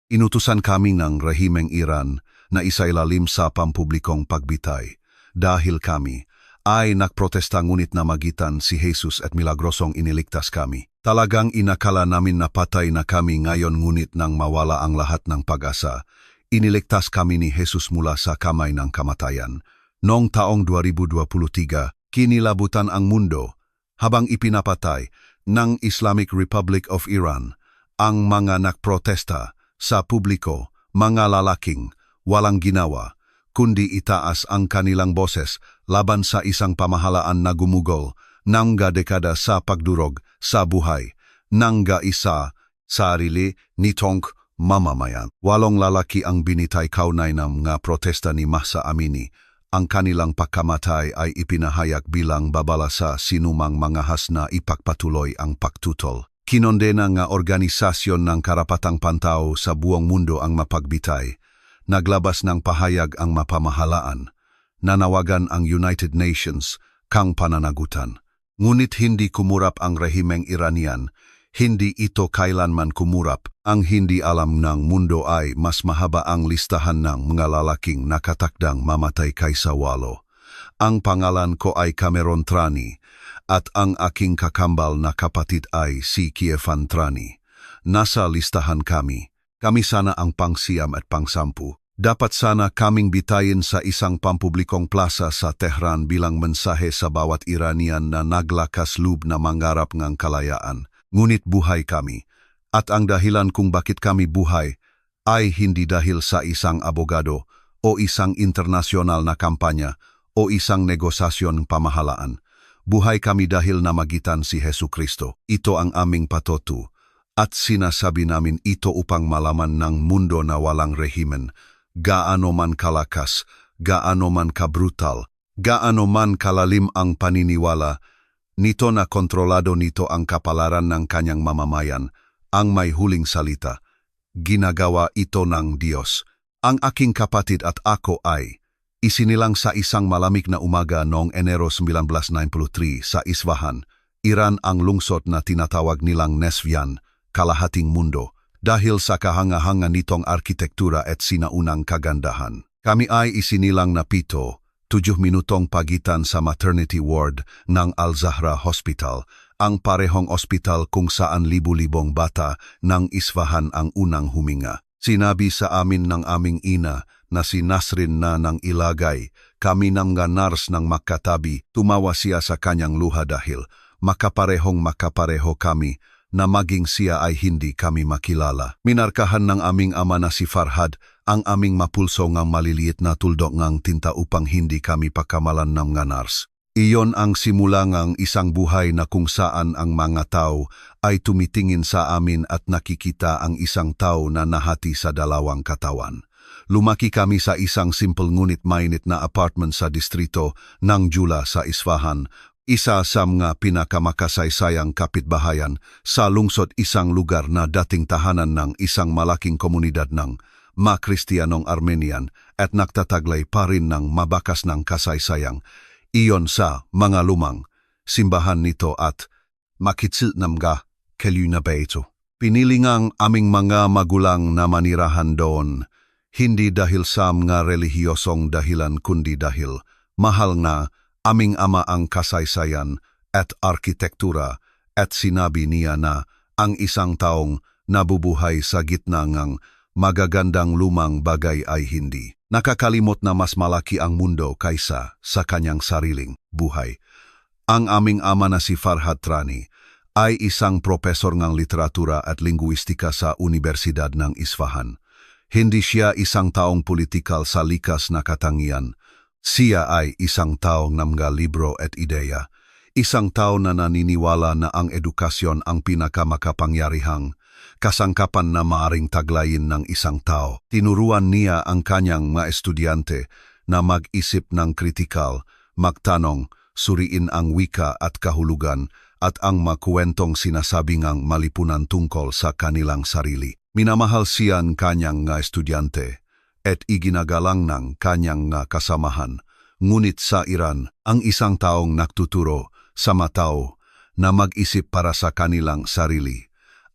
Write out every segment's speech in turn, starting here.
Inutusan kami ng rehimeng Iran na isailalim sa pampublikong pagbitay dahil kami ay nagprotesta ngunit namagitan si Jesus at milagrosong iniligtas kami. Talagang inakala namin na patay na kami ngayon ngunit nang mawala ang lahat ng pag-asa, iniligtas kami ni Jesus mula sa kamay ng kamatayan. Noong taong 2023, kinilabutan ang mundo habang ipinapatay ng Islamic Republic of Iran ang mga nagprotesta sa publiko, mga lalaking walang ginawa, kundi itaas ang kanilang boses laban sa isang pamahalaan na gumugol ng dekada sa pagdurog sa buhay ng isa sarili nitong mamamayan. 8 lalaki ang binitay kaunay ng mga protesta ni Mahsa Amini. Ang kanilang pagkamatay ay ipinahayag bilang babala sa sinumang mga hasna ipagpatuloy ang pagtutol. Kinondena nga organisasyon ng karapatang pantao sa buong mundo ang mapagbitay. Naglabas ng pahayag ang mapamahalaan. Nanawagan ang United Nations kang pananagutan. Ngunit hindi kumurap ang rehimeng Iranian. Hindi ito kailanman kumurap. Ang hindi alam ng mundo ay mas mahaba ang listahan ng mga lalaking nakatakdang mamatay kaysa 8. Ang pangalan ko ay Cameron Trani at ang aking kakambal na kapatid ay si Kievan Trani. Nasa listahan kami. Kami sana ang pang-9 at pang-10. Dapat sana kaming bitayin sa isang pampublikong plaza sa Tehran bilang mensahe sa bawat Iranian na naglakas loob na mangarap ng kalayaan. Ngunit buhay kami. At ang dahilan kung bakit kami buhay ay hindi dahil sa isang abogado o isang internasyonal na kampanya o isang negosasyon pamahalaan. Buhay kami dahil namagitan si Jesucristo. Ito ang aming patoto at sinasabi namin ito upang malaman ng mundo na walang rehimen. Gaano man kalakas, gaano man kabrutal, gaano man kalalim ang paniniwala, nito na kontrolado nito ang kapalaran ng kanyang mamamayan, ang may huling salita. Ginagawa ito ng Diyos. Ang aking kapatid at ako ay isinilang sa isang malamig na umaga noong Enero 1993 sa Isfahan, Iran, ang lungsod na tinatawag nilang Nesvian, kalahating mundo, dahil sa kahanga-hanga nitong arkitektura at sinaunang kagandahan. Kami ay isinilang na 7 minutong pagitan sa maternity ward ng Al-Zahra Hospital, ang parehong ospital kung saan libu-libong bata ng Isfahan ang unang huminga. Sinabi sa amin ng aming ina na si Nasrin na nang ilagay kami ng nurse ng makatabi. Tumawa siya sa kanyang luha dahil makapareho kami na maging siya ay hindi kami makilala. Minarkahan ng aming ama na si Farhad ang aming mapulso ngang maliliit na tuldok ngang tinta upang hindi kami pakamalan ng nurse. Iyon ang simula ngang isang buhay na kung saan ang mga tao ay tumitingin sa amin at nakikita ang isang tao na nahati sa 2 katawan. Lumaki kami sa isang simple ngunit mainit na apartment sa distrito ng Jula sa Isfahan, isa sa mga pinakamakasaysayang kapitbahayan sa lungsod, isang lugar na dating tahanan ng isang malaking komunidad ng mga Kristiyanong Armenian at nagtataglay pa rin ng mabakas ng kasaysayang. Iyon sa mga lumang simbahan nito at makitsil namga na beto. Pinili ngang aming mga magulang na manirahan doon, hindi dahil sa mga relihiyosong dahilan kundi dahil mahal na aming ama ang kasaysayan at arkitektura at sinabi niya na ang isang taong nabubuhay sa gitna ng magagandang lumang bagay ay hindi nakakalimot na mas malaki ang mundo kaysa sa kanyang sariling buhay. Ang aming ama na si Farhad Trani ay isang profesor ng literatura at linguistika sa Universidad ng Isfahan. Hindi siya isang taong politikal sa likas na katangian. Siya ay isang taong namga libro at ideya. Isang tao na naniniwala na ang edukasyon ang pinakamakapangyarihang kasangkapan na maaring taglayin ng isang tao. Tinuruan niya ang kanyang mga estudyante na mag-isip ng kritikal, magtanong, suriin ang wika at kahulugan at ang makuwentong sinasabing ang malipunan tungkol sa kanilang sarili. Minamahal siya ang kanyang mga estudyante at iginagalang ng kanyang mga kasamahan. Ngunit sa Iran, ang isang taong nagtuturo sa mga tao na mag-isip para sa kanilang sarili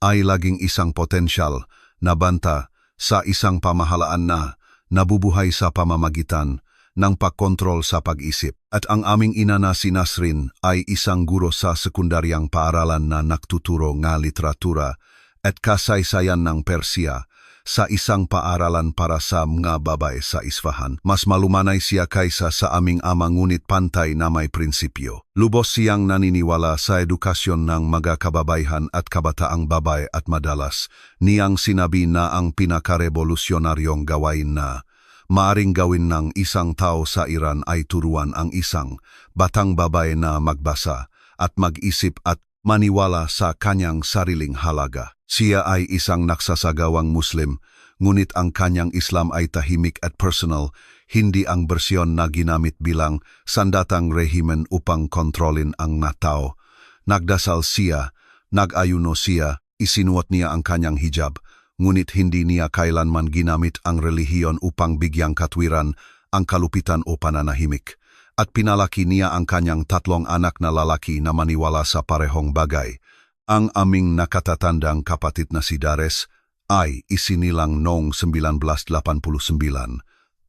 ay laging isang potensyal na banta sa isang pamahalaan na nabubuhay sa pamamagitan ng pagkontrol sa pag-isip. At ang aming ina na si Nasrin ay isang guro sa sekundaryang paaralan na nagtuturo nga literatura at kasaysayan ng Persia sa isang paaralan para sa mga babae sa Isfahan. Mas malumanay siya kaysa sa aming ama ngunit pantay na may prinsipyo. Lubos siyang naniniwala sa edukasyon ng mga kababaihan at kabataang babae at madalas niyang sinabi na ang pinakarevolusyonaryong gawain na maaring gawin ng isang tao sa Iran ay turuan ang isang batang babae na magbasa at mag-isip at maniwala sa kanyang sariling halaga. Siya ay isang nagsasagawang Muslim, ngunit ang kanyang Islam ay tahimik at personal, hindi ang bersyon na ginamit bilang sandatang rehimen upang kontrolin ang natao. Nagdasal siya, nag-ayuno siya, isinuot niya ang kanyang hijab, ngunit hindi niya kailanman ginamit ang relihiyon upang bigyang katwiran ang kalupitan o pananahimik. At pinalaki niya ang kanyang 3 anak na lalaki na maniwala sa parehong bagay. Ang aming nakatatandang kapatid na si Dares ay isinilang noong 1989,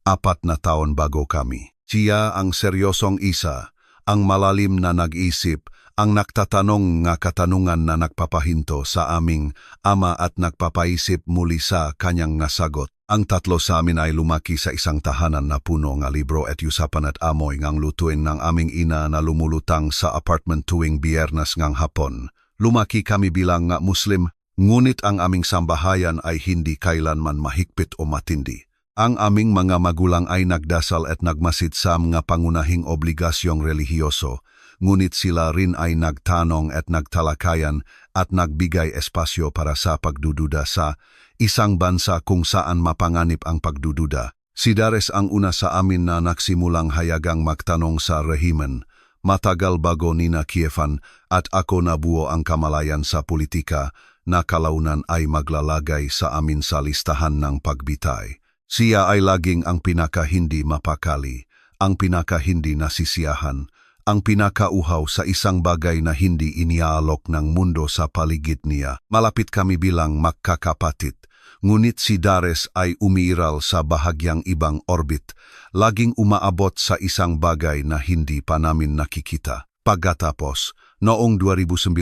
4 na taon bago kami. Siya ang seryosong isa, ang malalim na nag-isip, ang nagtatanong nga katanungan na nagpapahinto sa aming ama at nagpapaisip muli sa kanyang nasagot. Ang 3 sa amin ay lumaki sa isang tahanan na puno nga libro at usapan at amoy ngang lutuin ng aming ina na lumulutang sa apartment tuwing Biyernes ngang hapon. Lumaki kami bilang nga Muslim, ngunit ang aming sambahayan ay hindi kailanman mahigpit o matindi. Ang aming mga magulang ay nagdasal at nagmasid sa mga pangunahing obligasyong relihiyoso, ngunit sila rin ay nagtanong at nagtalakayan at nagbigay espasyo para sa pagdududa sa isang bansa kung saan mapanganib ang pagdududa. Si Dares ang una sa amin na nagsimulang hayagang magtanong sa rehimen. Matagal bago ni na Kievan at ako nabuo ang kamalayan sa politika na kalaunan ay maglalagay sa amin sa listahan ng pagbitay. Siya ay laging ang pinaka-hindi mapakali, ang pinaka-hindi nasisiyahan, ang pinaka-uhaw sa isang bagay na hindi iniaalok ng mundo sa paligid niya. Malapit kami bilang magkakapatid. Ngunit si Dares ay umiiral sa bahagyang ibang orbit, laging umaabot sa isang bagay na hindi pa namin nakikita. Pagkatapos, noong 2019,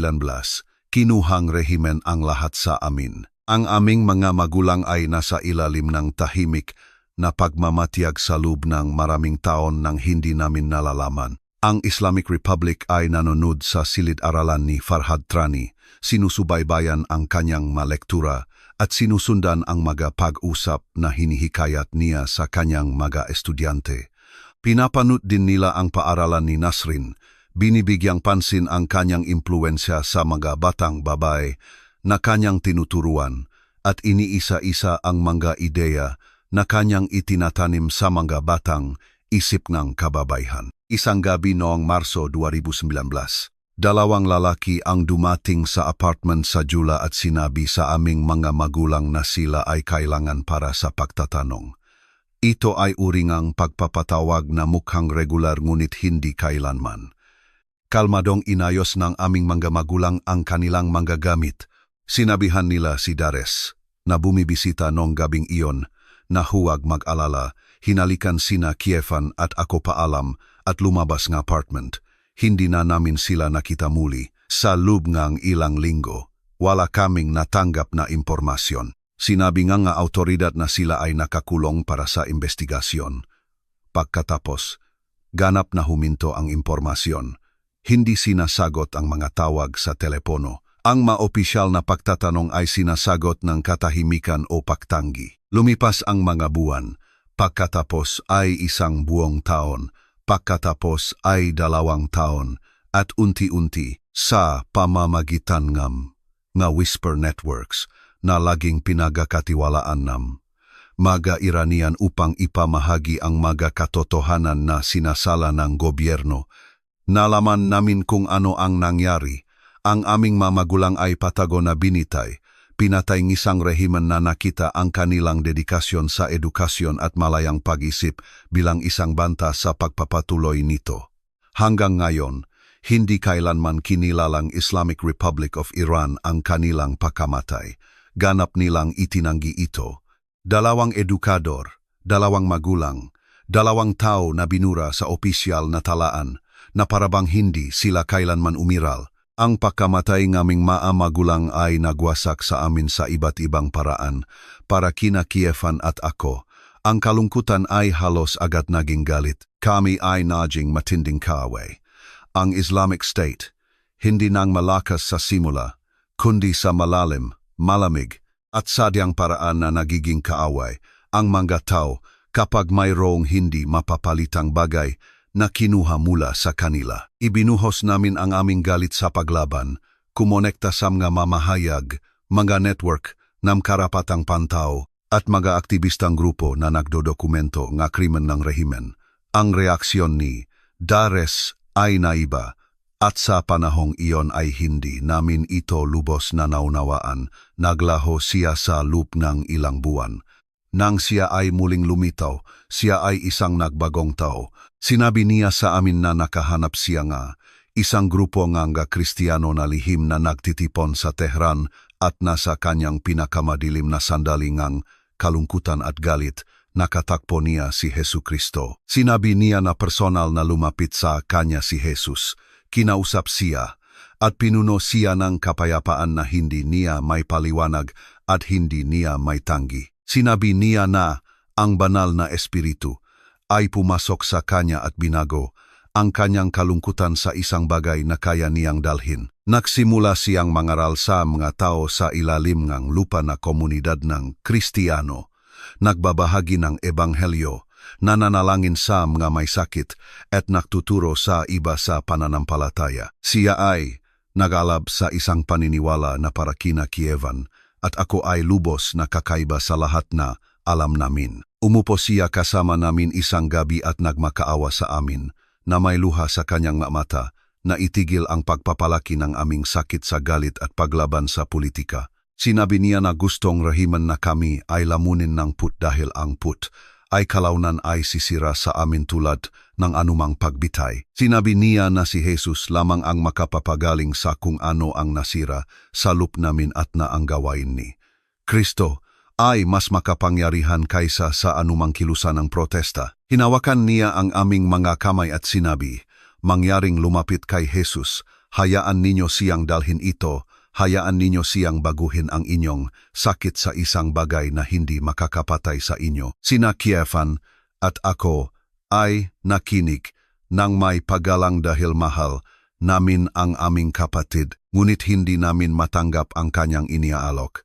kinuhang rehimen ang lahat sa amin. Ang aming mga magulang ay nasa ilalim ng tahimik na pagmamatiyag sa loob ng maraming taon nang hindi namin nalalaman. Ang Islamic Republic ay nanonood sa silid-aralan ni Farhad Trani, sinusubaybayan ang kanyang malektura at sinusundan ang mga pag-usap na hinihikayat niya sa kanyang mga estudyante. Pinapanood din nila ang paaralan ni Nasrin, binibigyang pansin ang kanyang impluensya sa mga batang babae na kanyang tinuturuan at iniisa-isa ang mga ideya na kanyang itinatanim sa mga batang isip ng kababaihan. Isang gabi noong Marso 2019, 2 lalaki ang dumating sa apartment sa Jula at sinabi sa aming mga magulang na sila ay kailangan para sa pagtatanong. Ito ay uringang pagpapatawag na mukhang regular ngunit hindi kailanman. Kalmadong inayos ng aming mga magulang ang kanilang mga gamit. Sinabihan nila si Dares na bumibisita noong gabing iyon na huwag mag-alala, hinalikan sina Kievan at ako paalam at lumabas ng apartment. Hindi na namin sila nakita muli. Sa loob ng ilang linggo, wala kaming natanggap na impormasyon. Sinabi nga autoridad na sila ay nakakulong para sa investigasyon. Pagkatapos, ganap na huminto ang impormasyon. Hindi sinasagot ang mga tawag sa telepono. Ang maopisyal na pagtatanong ay sinasagot ng katahimikan o pagtanggi. Lumipas ang mga buwan. Pagkatapos ay 1 buong taon. Pagkatapos ay 2 taon at unti-unti sa pamamagitan ng whisper networks na laging pinagkatiwalaan ng mga Iranian upang ipamahagi ang mga katotohanan na sinasala ng gobyerno. Nalaman namin kung ano ang nangyari. Ang aming mamagulang ay patago na binitay. Pinatay ng isang rehimen na nakita ang kanilang dedikasyon sa edukasyon at malayang pag-isip bilang isang banta sa pagpapatuloy nito. Hanggang ngayon, hindi kailanman kinilalang Islamic Republic of Iran ang kanilang pagkamatay. Ganap nilang itinanggi ito. 2 edukador, 2 magulang, 2 tao na binura sa opisyal na talaan na parabang hindi sila kailanman umiral. Ang pagkamatay ngaming magulang ay nagwasak sa amin sa iba't ibang paraan para kina Kiefan at ako. Ang kalungkutan ay halos agad naging galit. Kami ay naging matinding kaaway. Ang Islamic State, hindi nang malakas sa simula, kundi sa malalim, malamig, at sadyang paraan na nagiging kaaway ang mga tao kapag mayroong hindi mapapalitang bagay na kinuha mula sa kanila. Ibinuhos namin ang aming galit sa paglaban, kumonekta sa mga mamahayag, mga network ng karapatang pantao at mga aktivistang grupo na nagdodokumento ng krimen ng rehimen. Ang reaksyon ni Dares ay naiba at sa panahong iyon ay hindi namin ito lubos na naunawaan. Naglaho siya sa loop ng ilang buwan. Nang siya ay muling lumitaw, siya ay isang nagbagong tao. Sinabi niya sa amin na nakahanap siya nga, isang grupo nga Kristiyano na lihim na nagtitipon sa Tehran at nasa kanyang pinakamadilim na sandali ngang kalungkutan at galit, nakatakpo niya si Jesucristo. Sinabi niya na personal na lumapit sa kanya si Jesus, kinausap siya, at pinuno siya ng kapayapaan na hindi niya may paliwanag at hindi niya may tanggi. Sinabi niya na ang banal na espiritu ay pumasok sa kanya at binago ang kanyang kalungkutan sa isang bagay na kaya niyang dalhin. Nagsimula siyang mangaral sa mga tao sa ilalim ng lupa na komunidad ng Kristiyano, nagbabahagi ng ebanghelyo, nananalangin sa mga may sakit at nagtuturo sa iba sa pananampalataya. Siya ay nagalab sa isang paniniwala na para kina Kievan at ako ay lubos na kakaiba sa lahat na alam namin. Umupo siya kasama namin isang gabi at nagmakaawa sa amin na may luha sa kanyang mata na itigil ang pagpapalaki ng aming sakit sa galit at paglaban sa politika. Sinabi niya na gustong rehimen na kami ay lamunin ng put dahil ang put ay kalaunan ay sisira sa amin tulad ng anumang pagbitay. Sinabi niya na si Jesus lamang ang makapapagaling sa kung ano ang nasira sa loop namin at na ang gawain ni Kristo ay mas makapangyarihan kaysa sa anumang kilusan ng protesta. Hinawakan niya ang aming mga kamay at sinabi, mangyaring lumapit kay Jesus, hayaan ninyo siyang dalhin ito, hayaan ninyo siyang baguhin ang inyong sakit sa isang bagay na hindi makakapatay sa inyo. Sina Kiefan at ako ay nakinig nang may paggalang dahil mahal namin ang aming kapatid, ngunit hindi namin matanggap ang kanyang iniaalok.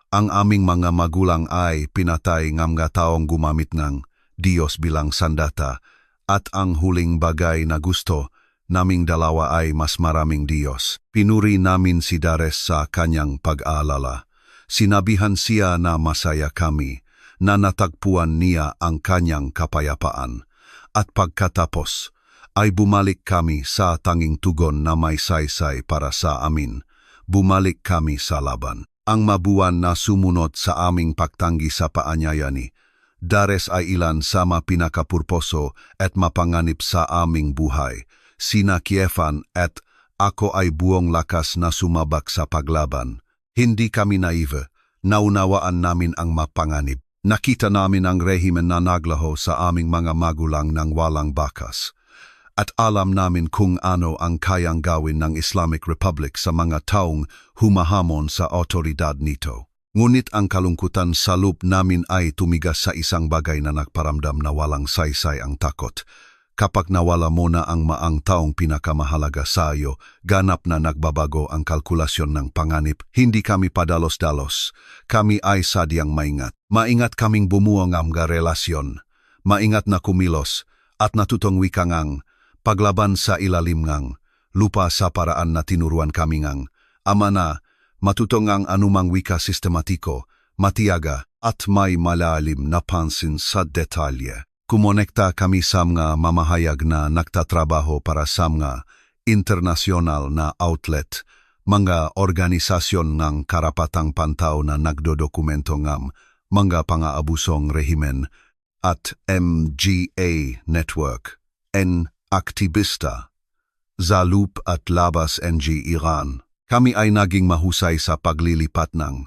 Ang aming mga magulang ay pinatay ng mga taong gumamit ng Diyos bilang sandata at ang huling bagay na gusto naming dalawa ay mas maraming Diyos. Pinuri namin si Dares sa kanyang pag-aalala. Sinabihan siya na masaya kami na natagpuan niya ang kanyang kapayapaan. At pagkatapos ay bumalik kami sa tanging tugon na may saysay para sa amin. Bumalik kami sa laban. Ang mabuwan na sumunod sa aming pagtanggi sa paanyaya ni Dares ay ilan sa pinakapurposo at mapanganib sa aming buhay. Sina Kiefan at ako ay buong lakas na sumabak sa paglaban. Hindi kami naive, naunawaan namin ang mapanganib. Nakita namin ang rehimen na naglaho sa aming mga magulang ng walang bakas. At alam namin kung ano ang kayang gawin ng Islamic Republic sa mga taong humahamon sa otoridad nito. Ngunit ang kalungkutan sa loob namin ay tumigas sa isang bagay na nagparamdam na walang saysay ang takot. Kapag nawala mo na ang maang taong pinakamahalaga sa iyo, ganap na nagbabago ang kalkulasyon ng panganib. Hindi kami padalos-dalos. Kami ay sadyang maingat. Maingat kaming bumuo ng mga relasyon. Maingat na kumilos at natutong wikangang paglaban sa ilalim ngang lupa sa paraan na tinuruan kami ngang ama na matutong ang anumang wika sistematiko, matiyaga at may malalim na pansin sa detalye. Kumonekta kami sa mga mamahayag na nagtatrabaho para sa mga internasyonal na outlet, mga organisasyon ng karapatang pantao na nagdodokumento ng mga pangaabusong rehimen at MGA Network, aktivista, Zalup at Labas NG Iran. Kami ay naging mahusay sa paglilipat ng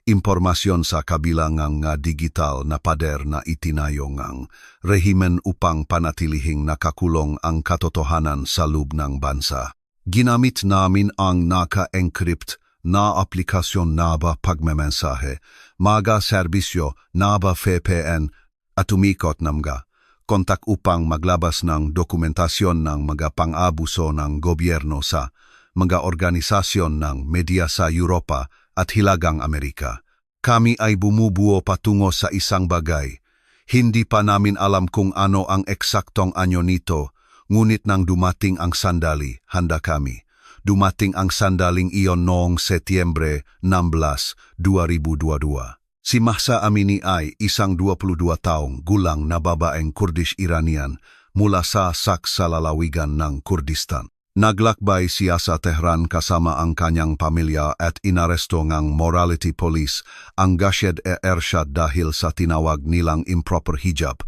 impormasyon sa kabilangang nga digital na pader na itinayo ngang rehimen upang panatilihing nakakulong ang katotohanan sa loob ng bansa. Ginamit namin ang naka-encrypt na aplikasyon na ba pagmemensahe, mga serbisyo na ba VPN at umikot ng mga kontak upang maglabas ng dokumentasyon ng mga pang-abuso ng gobyerno sa mga organisasyon ng media sa Europa at Hilagang Amerika. Kami ay bumubuo patungo sa isang bagay. Hindi pa namin alam kung ano ang eksaktong anyo nito, ngunit nang dumating ang sandali, handa kami. Dumating ang sandaling iyon noong Setyembre 16, 2022. Si Mahsa Amini ay isang 22 taong gulang na babaeng Kurdish-Iranian mula sa sa lalawigan ng Kurdistan. Naglakbay siya sa Tehran kasama ang kanyang pamilya at inaresto ng morality police ang Gashed-e-Ershad dahil sa tinawag nilang improper hijab.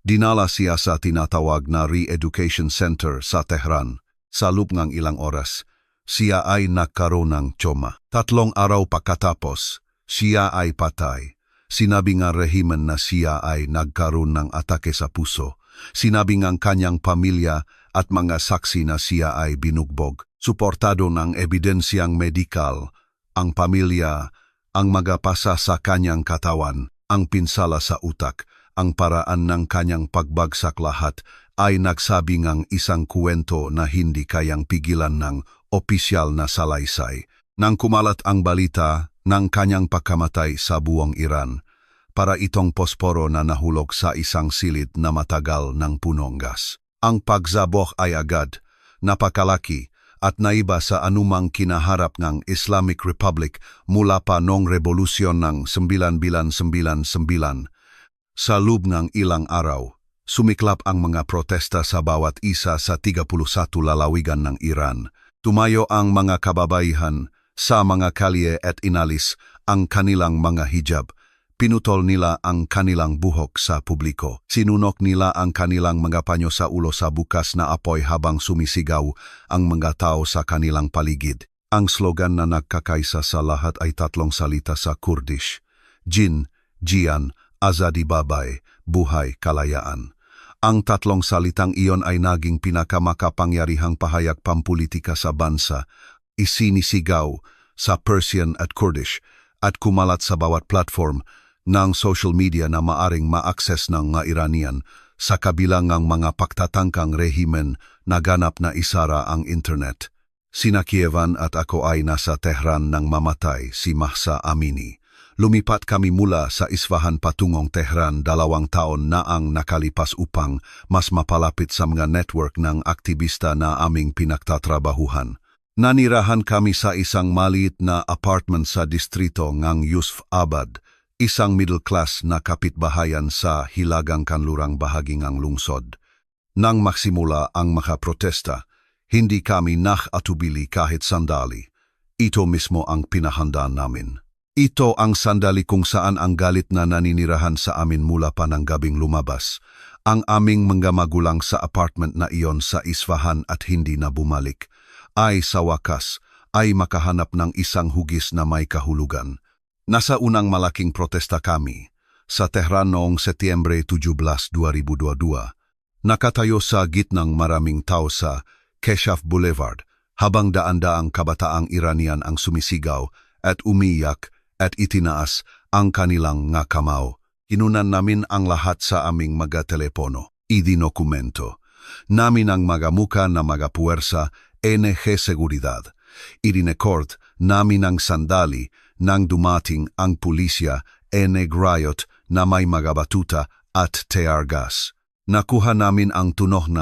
Dinala siya sa tinatawag na Re-Education Center sa Tehran. Sa loob ng ilang oras, siya ay nagkaroon ng trauma. 3 araw pagkatapos, siya ay patay. Sinabi ng rehimen na siya ay nagkaroon ng atake sa puso. Sinabi ng kanyang pamilya at mga saksi na siya ay binugbog. Suportado ng ebidensyang medikal, ang pamilya, ang magapasa sa kanyang katawan, ang pinsala sa utak, ang paraan ng kanyang pagbagsak lahat ay nagsabi ng isang kwento na hindi kayang pigilan ng opisyal na salaysay. Nang kumalat ang balita ng kanyang pagkamatay sa buong Iran, para itong posporo na nahulog sa isang silid na matagal ng punong gas. Ang pagsabog ay agad, napakalaki at naiba sa anumang kinaharap ng Islamic Republic mula pa noong revolusyon ng 1999. Sa loob ng ilang araw, sumiklap ang mga protesta sa bawat isa sa 31 lalawigan ng Iran. Tumayo ang mga kababaihan sa mga kalye at inalis ang kanilang mga hijab. Pinutol nila ang kanilang buhok sa publiko. Sinunok nila ang kanilang mga panyo sa ulo sa bukas na apoy habang sumisigaw ang mga tao sa kanilang paligid. Ang slogan na nagkakaisa sa lahat ay 3 salita sa Kurdish. Jin, Jian, Azadi Babay, Buhay, Kalayaan. Ang 3 salitang iyon ay naging pinakamakapangyarihang pahayag pampulitika sa bansa. Isinisigaw sa Persian at Kurdish at kumalat sa bawat platform ng social media na maaring ma-access ng mga Iranian sa kabilang ng mga pagtatangkang rehimen na ganap na isara ang internet. Sina Kievan at ako ay nasa Tehran nang mamatay si Mahsa Amini. Lumipat kami mula sa Isfahan patungong Tehran 2 taon na ang nakalipas upang mas mapalapit sa mga network ng aktivista na aming pinagtatrabahuhan. Nanirahan kami sa isang maliit na apartment sa distrito ng Yusuf Abad, isang middle-class na kapitbahayan sa hilagang kanlurang bahagi ng lungsod. Nang maksimula ang mga protesta, hindi kami nakatubili kahit sandali. Ito mismo ang pinahanda namin. Ito ang sandali kung saan ang galit na naninirahan sa amin mula pa ng gabing lumabas. Ang aming mga magulang sa apartment na iyon sa Isfahan at hindi na bumalik, ay sa wakas ay makahanap ng isang hugis na may kahulugan. Nasa unang malaking protesta kami sa Tehran noong Setyembre 17, 2022. Nakatayo sa gitnang maraming tao sa Keshaf Boulevard habang daan-daang kabataang Iranian ang sumisigaw at umiyak at itinaas ang kanilang nga kamao. Kinunan namin ang lahat sa aming mga telepono. Idinokumento namin ang mga muka na mga puwersa NG Seguridad. Irinekord namin ang sandali nang dumating ang pulisya NG Riot na may mga batuta at tear gas. Makuha namin ang tunog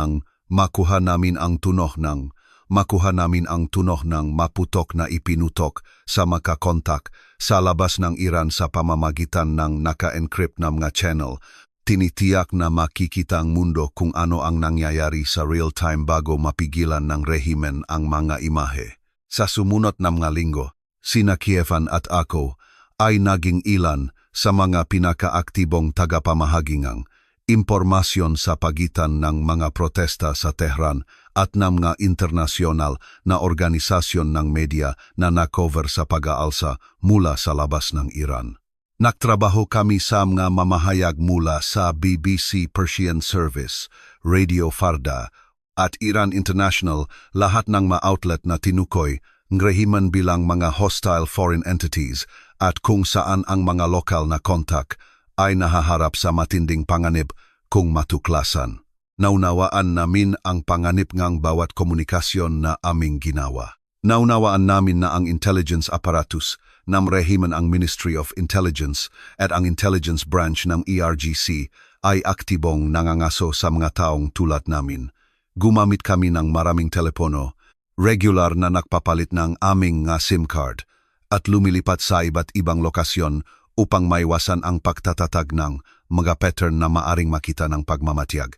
ng maputok na ipinutok sa makakontak sa labas ng Iran sa pamamagitan ng naka-encrypt na mga channel. Tinitiyak na makikita ang mundo kung ano ang nangyayari sa real-time bago mapigilan ng rehimen ang mga imahe. Sa sumunod na mga linggo, sina Kievan at ako ay naging ilan sa mga pinakaaktibong tagapamahagingang impormasyon sa pagitan ng mga protesta sa Tehran at ng mga internasyonal na organisasyon ng media na nakover sa pag-aalsa mula sa labas ng Iran. Nagtrabaho kami sa mga mamahayag mula sa BBC Persian Service, Radio Farda, at Iran International, lahat ng mga outlet na tinukoy ng rehimen bilang mga hostile foreign entities at kung saan ang mga lokal na kontak ay nahaharap sa matinding panganib kung matuklasan. Naunawaan namin ang panganib ngang bawat komunikasyon na aming ginawa. Naunawaan namin na ang intelligence apparatus ng rehimen, ang Ministry of Intelligence at ang intelligence branch ng ERGC ay aktibong nangangaso sa mga taong tulad namin. Gumamit kami ng maraming telepono, regular na nagpapalit ng aming nga SIM card at lumilipat sa iba't ibang lokasyon upang maiwasan ang pagtatatag ng mga pattern na maaring makita ng pagmamatyag.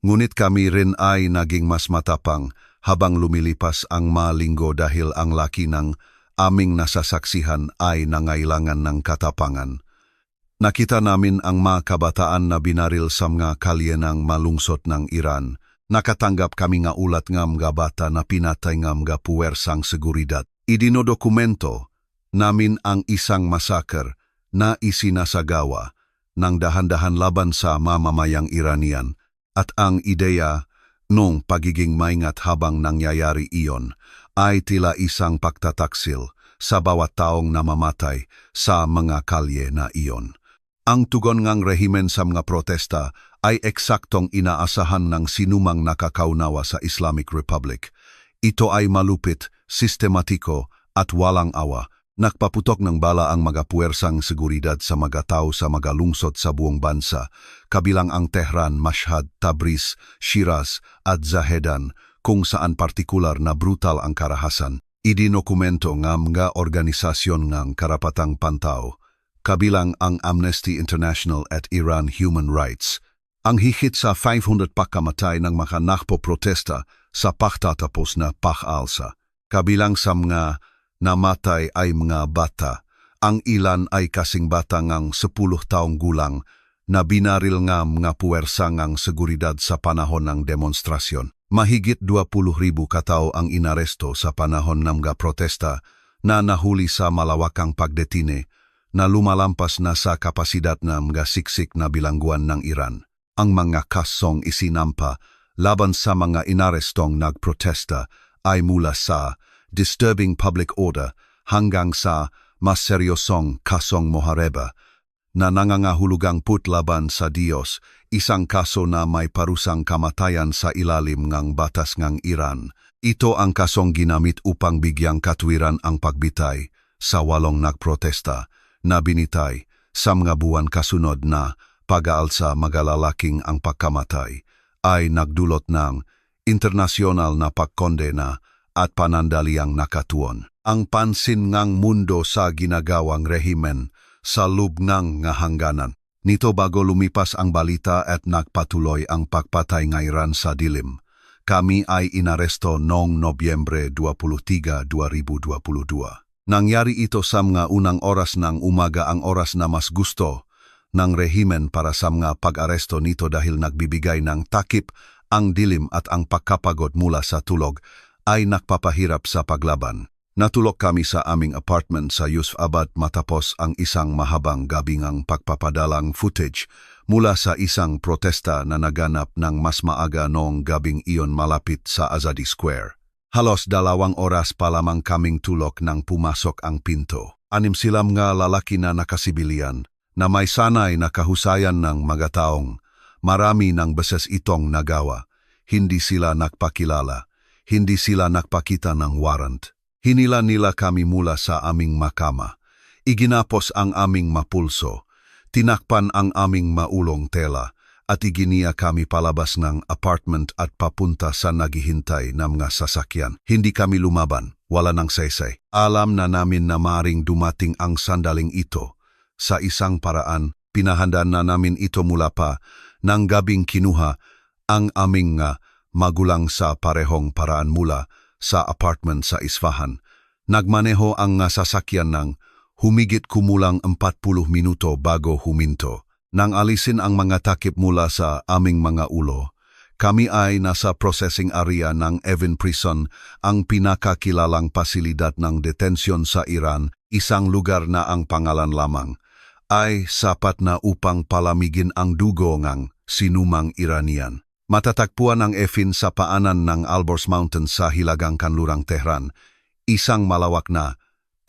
Ngunit kami rin ay naging mas matapang habang lumilipas ang mga linggo dahil ang laki ng aming nasasaksihan ay nangailangan ng katapangan. Nakita namin ang mga kabataan na binaril sa mga kalye ng malungsod ng Iran. Nakatanggap kami nga ulat ng mga bata na pinatay ng mga puwersang seguridad. Idinodokumento namin ang isang massacre na isinasagawa ng dahan-dahan laban sa mamamayang Iranian at ang ideya nung pagiging maingat habang nangyayari iyon ay tila isang pagtataksil sa bawat taong namamatay sa mga kalye na iyon. Ang tugon ng rehimen sa mga protesta ay eksaktong inaasahan ng sinumang nakakaunawa sa Islamic Republic. Ito ay malupit, sistematiko at walang awa. Nagpaputok ng bala ang mga puwersang seguridad sa mga tao sa mga lungsod sa buong bansa, kabilang ang Tehran, Mashhad, Tabriz, Shiraz at Zahedan, kung saan partikular na brutal ang karahasan. Idinokumento ng mga organisasyon ng karapatang pantao, kabilang ang Amnesty International at Iran Human Rights, ang higit sa 500 pagkamatay ng mga nakpo-protesta sa pagtatapos na pag-aalsa. Kabilang sa mga namatay ay mga bata. Ang ilan ay kasing bata ngang 10 taong gulang na binaril nga mga puwersa ngang seguridad sa panahon ng demonstrasyon. Mahigit 20,000 katao ang inaresto sa panahon ng mga protesta na nahuli sa malawakang pagdetine na lumalampas na sa kapasidad ng mga siksik na bilangguan ng Iran. Ang mga kasong isinampa laban sa mga inarestong nagprotesta ay mula sa disturbing public order hanggang sa mas seryosong kasong mohareba na nangangahulugang putlaban sa Diyos, isang kaso na may parusang kamatayan sa ilalim ng batas ng Iran. Ito ang kasong ginamit upang bigyang katwiran ang pagbitay sa 8 nagprotesta na binitay sa mga buwan kasunod na pag-aalsa magalalaking ang pagkamatay ay nagdulot ng internasyonal na pagkondena at panandaliang nakatuon. Ang pansin ngang mundo sa ginagawang rehimen sa lubngang nga hangganan. Nito bago lumipas ang balita at nagpatuloy ang pagpatay ng Iran sa dilim. Kami ay inaresto noong Nobyembre 23, 2022. Nangyari ito sa mga unang oras ng umaga, ang oras na mas gusto ng rehimen para sa mga pag-aresto nito dahil nagbibigay ng takip ang dilim at ang pagkapagod mula sa tulog ay nakpapahirap sa paglaban. Natulog kami sa aming apartment sa Yusufabad matapos ang isang mahabang gabingang pagpapadalang footage mula sa isang protesta na naganap ng mas maaga noong gabing iyon malapit sa Azadi Square. Halos 2 oras pa lamang kaming tulog nang pumasok ang pinto. 6 silang nga lalaki na nakasibilian na may sanay na kahusayan ng mga taong marami ng beses itong nagawa. Hindi sila nagpakilala, hindi sila nagpakita ng warrant. Hinila nila kami mula sa aming makama. Iginapos ang aming mapulso, tinakpan ang aming maulong tela, at iginiya kami palabas ng apartment at papunta sa naghihintay na mga sasakyan. Hindi kami lumaban, wala nang saysay. Alam na namin na maring dumating ang sandaling ito. Sa isang paraan, pinahanda na namin ito mula pa ng gabing kinuha ang aming magulang sa parehong paraan mula sa apartment sa Isfahan. Nagmaneho ang sasakyan ng humigit kumulang 40 minuto bago huminto. Nang alisin ang mga takip mula sa aming mga ulo, Kami ay nasa processing area ng Evin Prison, ang pinakakilalang pasilidad ng detensyon sa Iran, isang lugar na ang pangalan lamang ay sapat na upang palamigin ang dugo ng sinumang Iranian. Matatagpuan ang Evin sa paanan ng Alborz Mountains sa hilagang kanlurang Tehran, isang malawak na,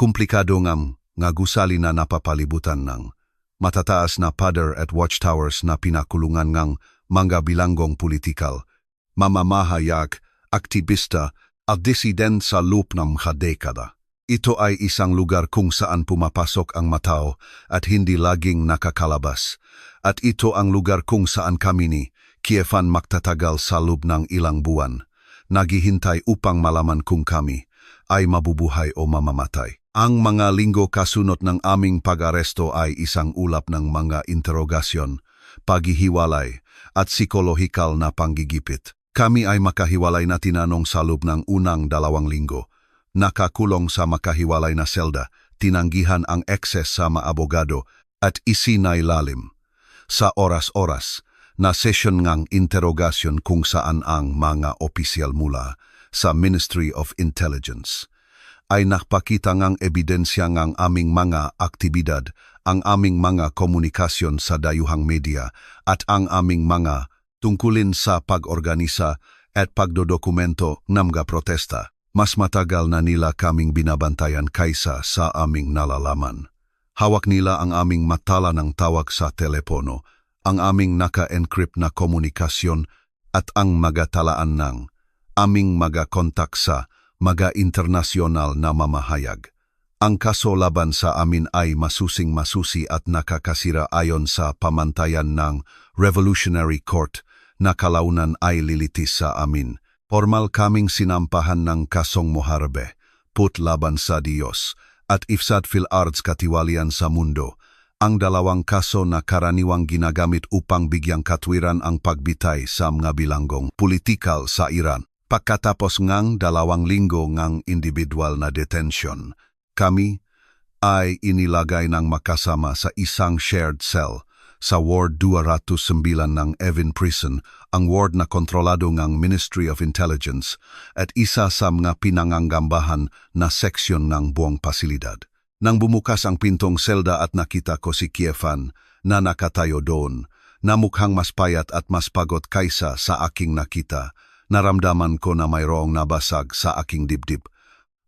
komplikado nga gusali na napapalibutan ng matataas na pader at watchtowers na pinakulungan ng mga bilanggong politikal, mamamahayag, aktivista at disident sa loob ng mga dekada. Ito ay isang lugar kung saan pumapasok ang matao at hindi laging nakakalabas. At ito ang lugar kung saan kami ni Kievan magtatagal sa loob ng ilang buwan, naghihintay upang malaman kung kami ay mabubuhay o mamamatay. Ang mga linggo kasunod ng aming pag-aresto ay isang ulap ng mga interogasyon, paghihiwalay, at psikolohikal na panggigipit. Kami ay makahiwalay na tinanong sa loob ng unang 2 linggo. Nakakulong sa makahiwalay na selda, tinanggihan ang ekses sa mga abogado at isinailalim sa oras-oras na session ng interogasyon kung saan ang mga opisyal mula sa Ministry of Intelligence ay nakpakita ng ebidensya ng aming mga aktibidad, ang aming mga komunikasyon sa dayuhang media at ang aming mga tungkulin sa pag-organisa at pagdodokumento ng mga protesta. Mas matagal na nila kaming binabantayan kaysa sa aming nalalaman. Hawak nila ang aming matala ng tawag sa telepono, ang aming naka-encrypt na komunikasyon at ang magatalaan ng aming mga kontak sa mga internasyonal na mamahayag. Ang kaso laban sa amin ay masusing-masusi at nakakasira ayon sa pamantayan ng Revolutionary Court na kalaunan ay lilitis sa amin. Formal kaming sinampahan ng kasong moharbe, put laban sa Diyos, at ifsad fil ards katiwalian sa mundo, ang 2 kaso na karaniwang ginagamit upang bigyang katwiran ang pagbitay sa mga bilanggong politikal sa Iran. Pagkatapos ngang 2 linggo ngang individual na detention, kami ay inilagay ng makasama sa isang shared cell sa Ward 209 ng Evin Prison, ang ward na kontrolado ng Ministry of Intelligence at isa sa mga pinanganggambahan na seksyon ng buong pasilidad. Nang bumukas ang pintong selda at nakita ko si Kievan na nakatayo doon, na mukhang mas payat at mas pagod kaysa sa aking nakita, naramdaman ko na mayroong nabasag sa aking dibdib.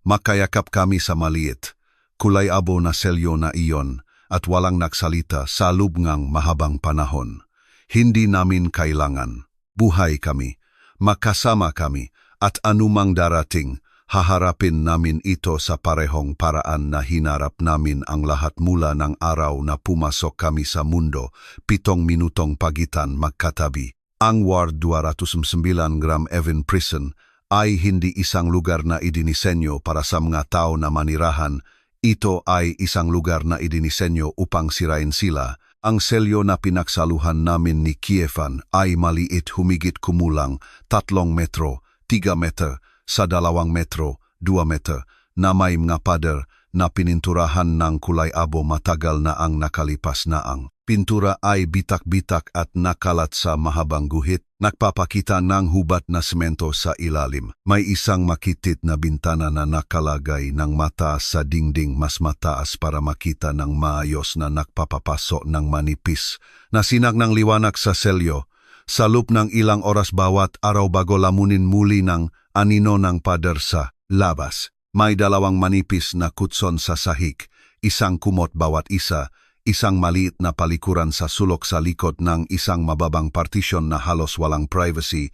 Makayakap kami sa maliit, kulay abo na selyo na iyon at walang nagsalita sa loob ng mahabang panahon. Hindi namin kailangan. Buhay kami, makasama kami, at anumang darating, haharapin namin ito sa parehong paraan na hinarap namin ang lahat mula ng araw na pumasok kami sa mundo, 7 minutong pagitan magkatabi. Ang Ward 209 Gram Evin Prison ay hindi isang lugar na idinisenyo para sa mga tao na manirahan. Ito ay isang lugar na idinisenyo upang sirain sila. Ang selyo na pinaksaluhan namin ni Kievan ay maliit, humigit kumulang 3 metro, 3 meter, sa 2 metro, 2 meter, na may mga pader na pininturahan ng kulay abo. Matagal na ang nakalipas na ang pintura ay bitak-bitak at nakalat sa mahabang guhit, nagpapakita ng hubat na semento sa ilalim. May isang makitit na bintana na nakalagay ng mataas sa dingding, mas mataas para makita ng maayos na nagpapapaso ng manipis na sinag ng liwanag sa selyo. Sa loob ng ilang oras bawat araw bago lamunin muli ng anino ng pader sa labas, may 2 manipis na kutson sa sahig, isang kumot bawat isa, isang maliit na palikuran sa sulok sa likod ng isang mababang partisyon na halos walang privacy,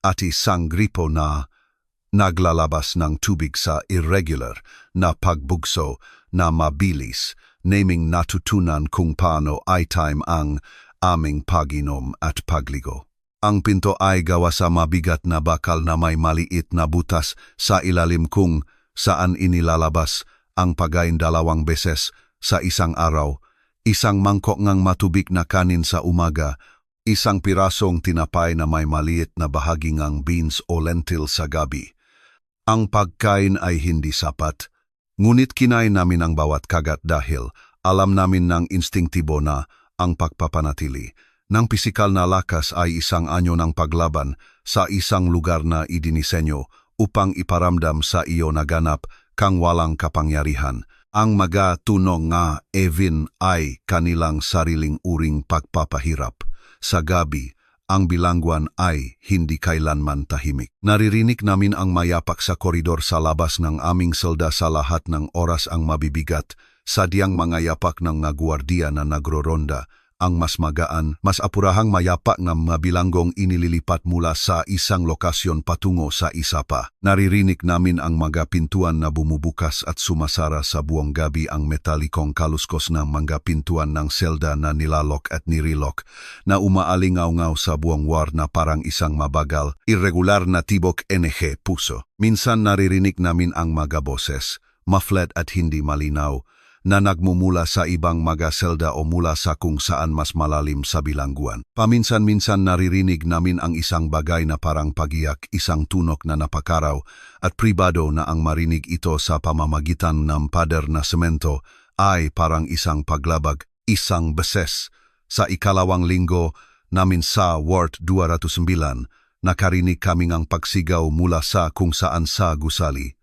at isang gripo na naglalabas ng tubig sa irregular na pagbugso na mabilis, naming natutunan kung paano ay time ang aming paginom at pagligo. Ang pinto ay gawa sa mabigat na bakal na may maliit na butas sa ilalim kung saan inilalabas ang pagkain 2 beses sa isang araw, isang mangkok ng matubig na kanin sa umaga, isang pirasong tinapay na may maliit na bahagi ng beans o lentil sa gabi. Ang pagkain ay hindi sapat, ngunit kinain namin ang bawat kagat dahil alam namin ng instingtibo na ang pagpapanatili Nang pisikal na lakas ay isang anyo ng paglaban sa isang lugar na idinisenyo upang iparamdam sa iyo na ganap kang walang kapangyarihan. Ang mga tunong nga evin ay kanilang sariling uring pagpapahirap. Sa gabi, ang bilangguan ay hindi kailanman tahimik. Naririnig namin ang mayapak sa koridor sa labas ng aming selda sa lahat ng oras ang mabibigat, sadyang mga yapak ng gwardiya na nagroronda. Ang mas magaan, mas apurahang mayapak na mabilanggong inililipat mula sa isang lokasyon patungo sa isa pa. Naririnig namin ang mga pintuan na bumubukas at sumasara sa buong gabi, ang metalikong kaluskos ng mga pintuan ng selda na nilalok at nirilok na umaalingaw-ngaw sa buong war na parang isang mabagal, irregular na tibok NG puso. Minsan naririnig namin ang mga boses, maflet at hindi malinaw, na nagmumula sa ibang mga selda o mula sa kung saan mas malalim sa bilangguan. Paminsan-minsan naririnig namin ang isang bagay na parang pagiyak, isang tunok na napakaraw at pribado na ang marinig ito sa pamamagitan ng pader na semento ay parang isang paglabag, isang beses. Sa ikalawang linggo namin sa Ward 209, nakarinig kaming ang pagsigaw mula sa kung saan sa gusali.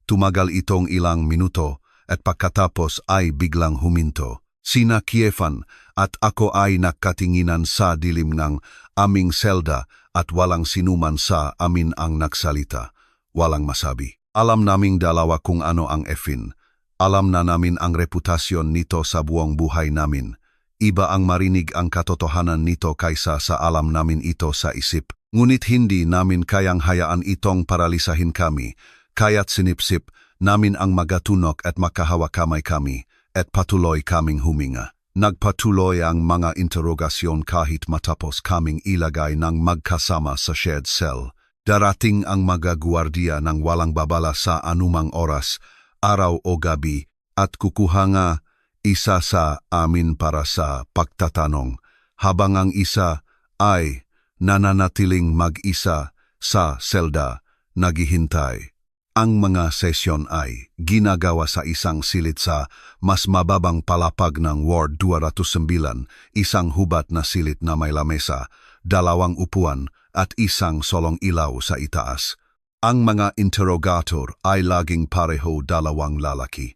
Tumagal itong ilang minuto, at pagkatapos ay biglang huminto. Sina Kievan at ako ay nakatinginan sa dilim ng aming selda at walang sinuman sa amin ang nagsalita. Walang masabi. Alam naming dalawa kung ano ang Efin. Alam na namin ang reputasyon nito sa buong buhay namin. Iba ang marinig ang katotohanan nito kaysa sa alam namin ito sa isip. Ngunit hindi namin kayang hayaan itong paralisahin kami, kaya't sinipsip namin ang magatunok at makahawak kamay kami, at patuloy kaming huminga. Nagpatuloy ang mga interogasyon kahit matapos kaming ilagay ng magkasama sa shed cell. Darating ang mga gwardiya ng walang babala sa anumang oras, araw o gabi, at kukuha nga isa sa amin para sa pagtatanong, habang ang isa ay nananatiling mag-isa sa selda, naghihintay. Ang mga sesyon ay ginagawa sa isang silid sa mas mababang palapag ng Ward 209, isang hubat na silid na may lamesa, dalawang upuan at isang solong ilaw sa itaas. Ang mga interrogator ay laging pareho, dalawang lalaki.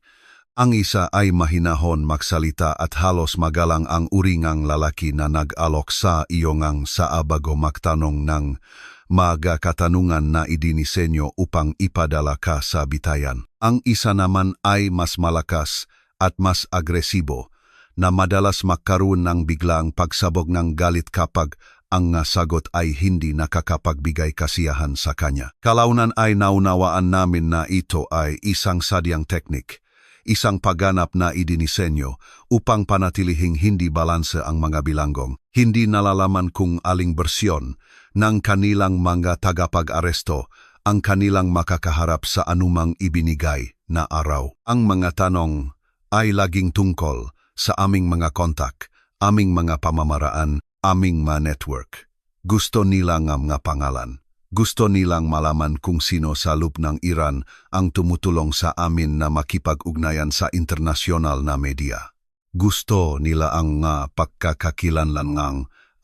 Ang isa ay mahinahon magsalita at halos magalang ang uringang lalaki na nag-alok sa iyongang sa bago magtanong ng mga katanungan na idinisenyo upang ipadala ka sa bitayan. Ang isa naman ay mas malakas at mas agresibo, na madalas magkaroon ng biglang pagsabog ng galit kapag ang sagot ay hindi nakakapagbigay kasiyahan sa kanya. Kalaunan ay naunawaan namin na ito ay isang sadyang teknik, isang pagganap na idinisenyo upang panatilihing hindi balanse ang mga bilanggong. Hindi nalalaman kung aling bersyon ng kanilang mga tagapag-aresto ang kanilang makakaharap sa anumang ibinigay na araw. Ang mga tanong ay laging tungkol sa aming mga kontak, aming mga pamamaraan, aming mga network. Gusto nilang mga pangalan. Gusto nilang malaman kung sino sa loob ng Iran ang tumutulong sa amin na makipag-ugnayan sa internasyonal na media. Gusto nila ang pagkakakilanlan ng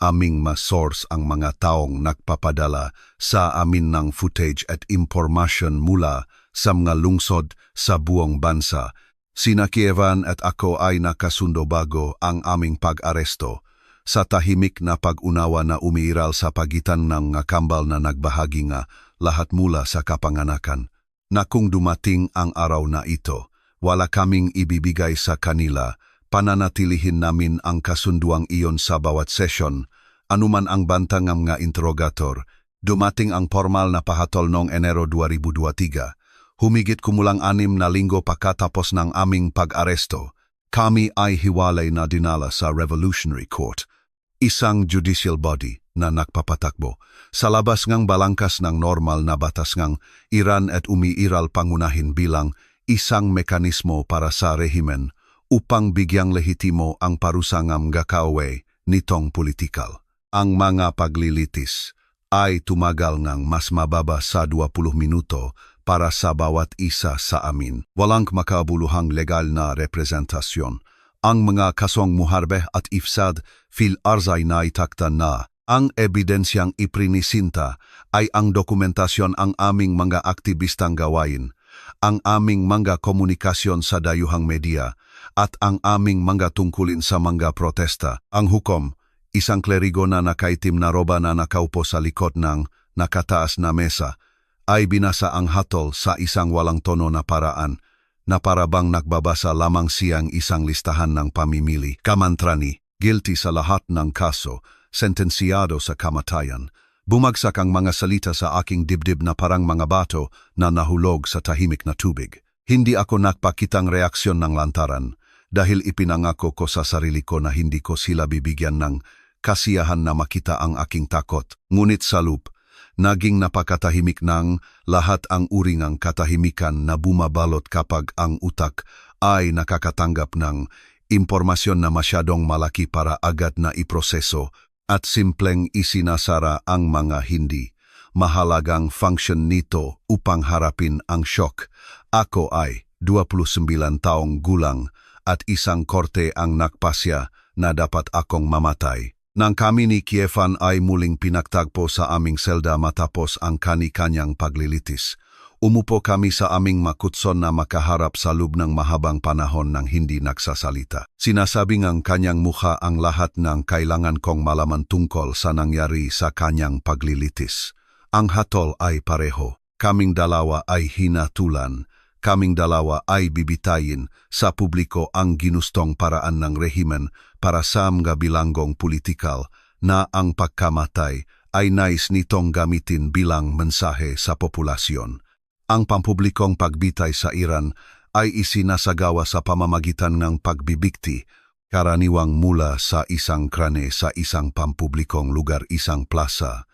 aming ma-source ang mga taong nagpapadala sa amin ng footage at impormasyon mula sa mga lungsod sa buong bansa. Sina Kievan at ako ay nakasundo bago ang aming pag-aresto, sa tahimik na pag-unawa na umiiral sa pagitan ng kambal na nagbahagi nga lahat mula sa kapanganakan, na kung dumating ang araw na ito, wala kaming ibibigay sa kanila, pananatilihin namin ang kasunduang iyon sa bawat sesyon, anuman ang bantang ng mga interrogator. Dumating ang formal na pahatol noong Enero 2023, humigit kumulang 6 na linggo pagkatapos ng aming pag-aresto. Kami ay hiwalay na dinala sa Revolutionary Court, isang judicial body na nagpapatakbo sa labas ngang balangkas ng normal na batas ngang Iran at umiiral pangunahin bilang isang mekanismo para sa rehimen upang bigyang lehitimo ang parusangang gakawe nitong politikal. Ang mga paglilitis ay tumagal ngang mas mababa sa 20 minuto para sa bawat isa sa amin. Walang makabuluhang legal na representasyon. Ang mga kasong muharbe at ifsad fil arzay na itaktan na. Ang ebidensyang iprinisinta ay ang dokumentasyon ang aming mga aktivistang gawain, ang aming mga komunikasyon sa dayuhang media, at ang aming mga tungkulin sa mga protesta. Ang hukom, isang klerigo na nakaitim na roba na nakaupo sa likod ng nakataas na mesa, ay binasa ang hatol sa isang walang tono na paraan, na parabang nagbabasa lamang siyang isang listahan ng pamimili. Kamantrani, guilty sa lahat ng kaso, sentensyado sa kamatayan. Bumagsak ang mga salita sa aking dibdib na parang mga bato na nahulog sa tahimik na tubig. Hindi ako nagpakitang reaksyon ng lantaran dahil ipinangako ko sa sarili ko na hindi ko sila bibigyan ng kasiyahan na makita ang aking takot. Ngunit sa loop, naging napakatahimik ng lahat ang uri ng katahimikan na bumabalot kapag ang utak ay nakakatanggap ng impormasyon na masyadong malaki para agad na iproseso at simpleng isinasara ang mga hindi mahalagang function nito upang harapin ang shock. Ako ay 29 taong gulang at isang korte ang nagpasya na dapat akong mamatay. Nang kami ni Kievan ay muling pinagtagpo sa aming selda matapos ang kani-kanyang paglilitis, umupo kami sa aming makutson na makaharap sa loob ng mahabang panahon ng hindi nagsasalita. Sinasabi ng kanyang mukha ang lahat ng kailangan kong malaman tungkol sa nangyari sa kanyang paglilitis. Ang hatol ay pareho. Kaming dalawa ay hinatulan. Kaming dalawa ay bibitayin sa publiko ang ginustong paraan ng rehimen para sa mga bilanggong politikal na ang pagkamatay ay nais nitong gamitin bilang mensahe sa populasyon. Ang pampublikong pagbitay sa Iran ay isinasagawa sa pamamagitan ng pagbibikti, karaniwang mula sa isang krane sa isang pampublikong lugar, isang plaza,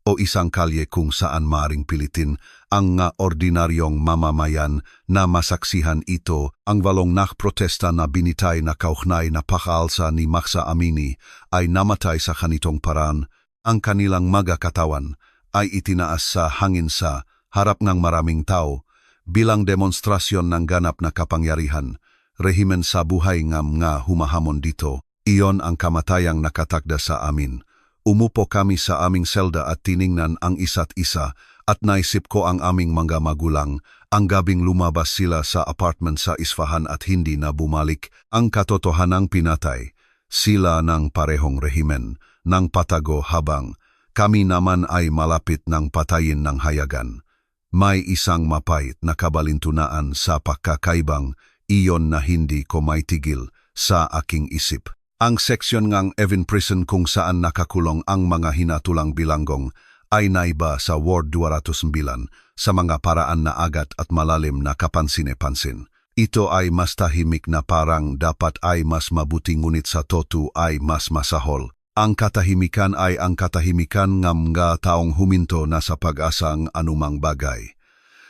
o isang kalye kung saan maaring pilitin ang ordinaryong mamamayan na masaksihan ito. Ang walong protesta na binitay na kaugnay na pakaalsa ni Mahsa Amini ay namatay sa kanitong paraan. Ang kanilang mga katawan ay itinaas sa hangin sa harap ng maraming tao bilang demonstrasyon ng ganap na kapangyarihan, rehimen sa buhay ngam nga humahamon dito. Iyon ang kamatayang nakatakda sa amin. Umupo kami sa aming selda at tiningnan ang isa't isa at naisip ko ang aming mga magulang. Ang gabing lumabas sila sa apartment sa Isfahan at hindi na bumalik. Ang katotohanang pinatay sila ng parehong rehimen ng patago habang kami naman ay malapit ng patayin ng hayagan. May isang mapait na kabalintunaan sa pagkakaibang iyon na hindi ko maitigil sa aking isip. Ang seksyon ng Evin Prison kung saan nakakulong ang mga hinatulang bilanggong ay naiba sa Ward 209 sa mga paraan na agad at malalim na kapansin-pansin. Ito ay mas tahimik na parang dapat ay mas mabuti ngunit sa totoo ay mas masahol. Ang katahimikan ay ang katahimikan ng mga taong huminto na sa pag-asang anumang bagay.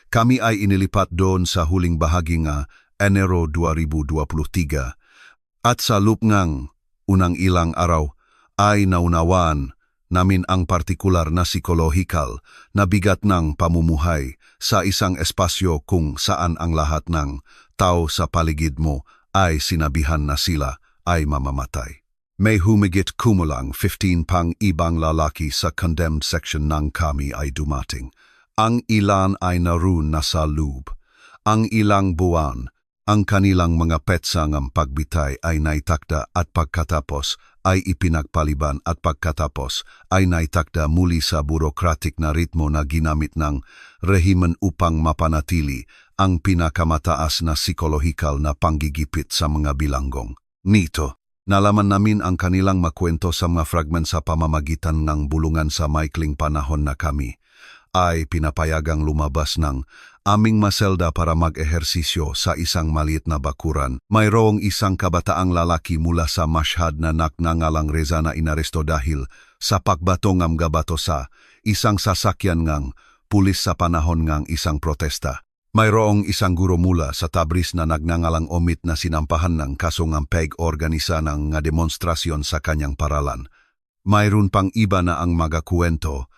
Kami ay inilipat doon sa huling bahagi nga Enero 2023 at sa loob ng unang ilang araw ay naunawaan namin ang partikular na psikolohikal na bigat ng pamumuhay sa isang espasyo kung saan ang lahat ng tao sa paligid mo ay sinabihan na sila ay mamamatay. May humigit kumulang 15 pang ibang lalaki sa condemned section ng kami ay dumating. Ang ilan ay naroon na sa loob. Ang ilang buwan, ang kanilang mga petsa ng pagbitay ay naitakda at pagkatapos ay ipinagpaliban at pagkatapos ay naitakda muli sa burokratik na ritmo na ginamit ng rehimen upang mapanatili ang pinakamataas na psikolohikal na panggigipit sa mga bilanggong. Nito, nalaman namin ang kanilang makwento sa mga fragment sa pamamagitan ng bulungan sa maikling panahon na kami ay pinapayagang lumabas ng aming maselda para mag-ehersisyo sa isang maliit na bakuran. Mayroong isang kabataang lalaki mula sa Mashhad na nagngangalang Reza na inaresto dahil sa pagbato ng gabato sa isang sasakyan ng pulis sa panahon ng isang protesta. Mayroong isang guro mula sa Tabriz na nagngangalang Omid na sinampahan ng kaso ng pag-organisa ng demonstrasyon sa kanyang paralan. Mayroon pang iba na ang mga kuwento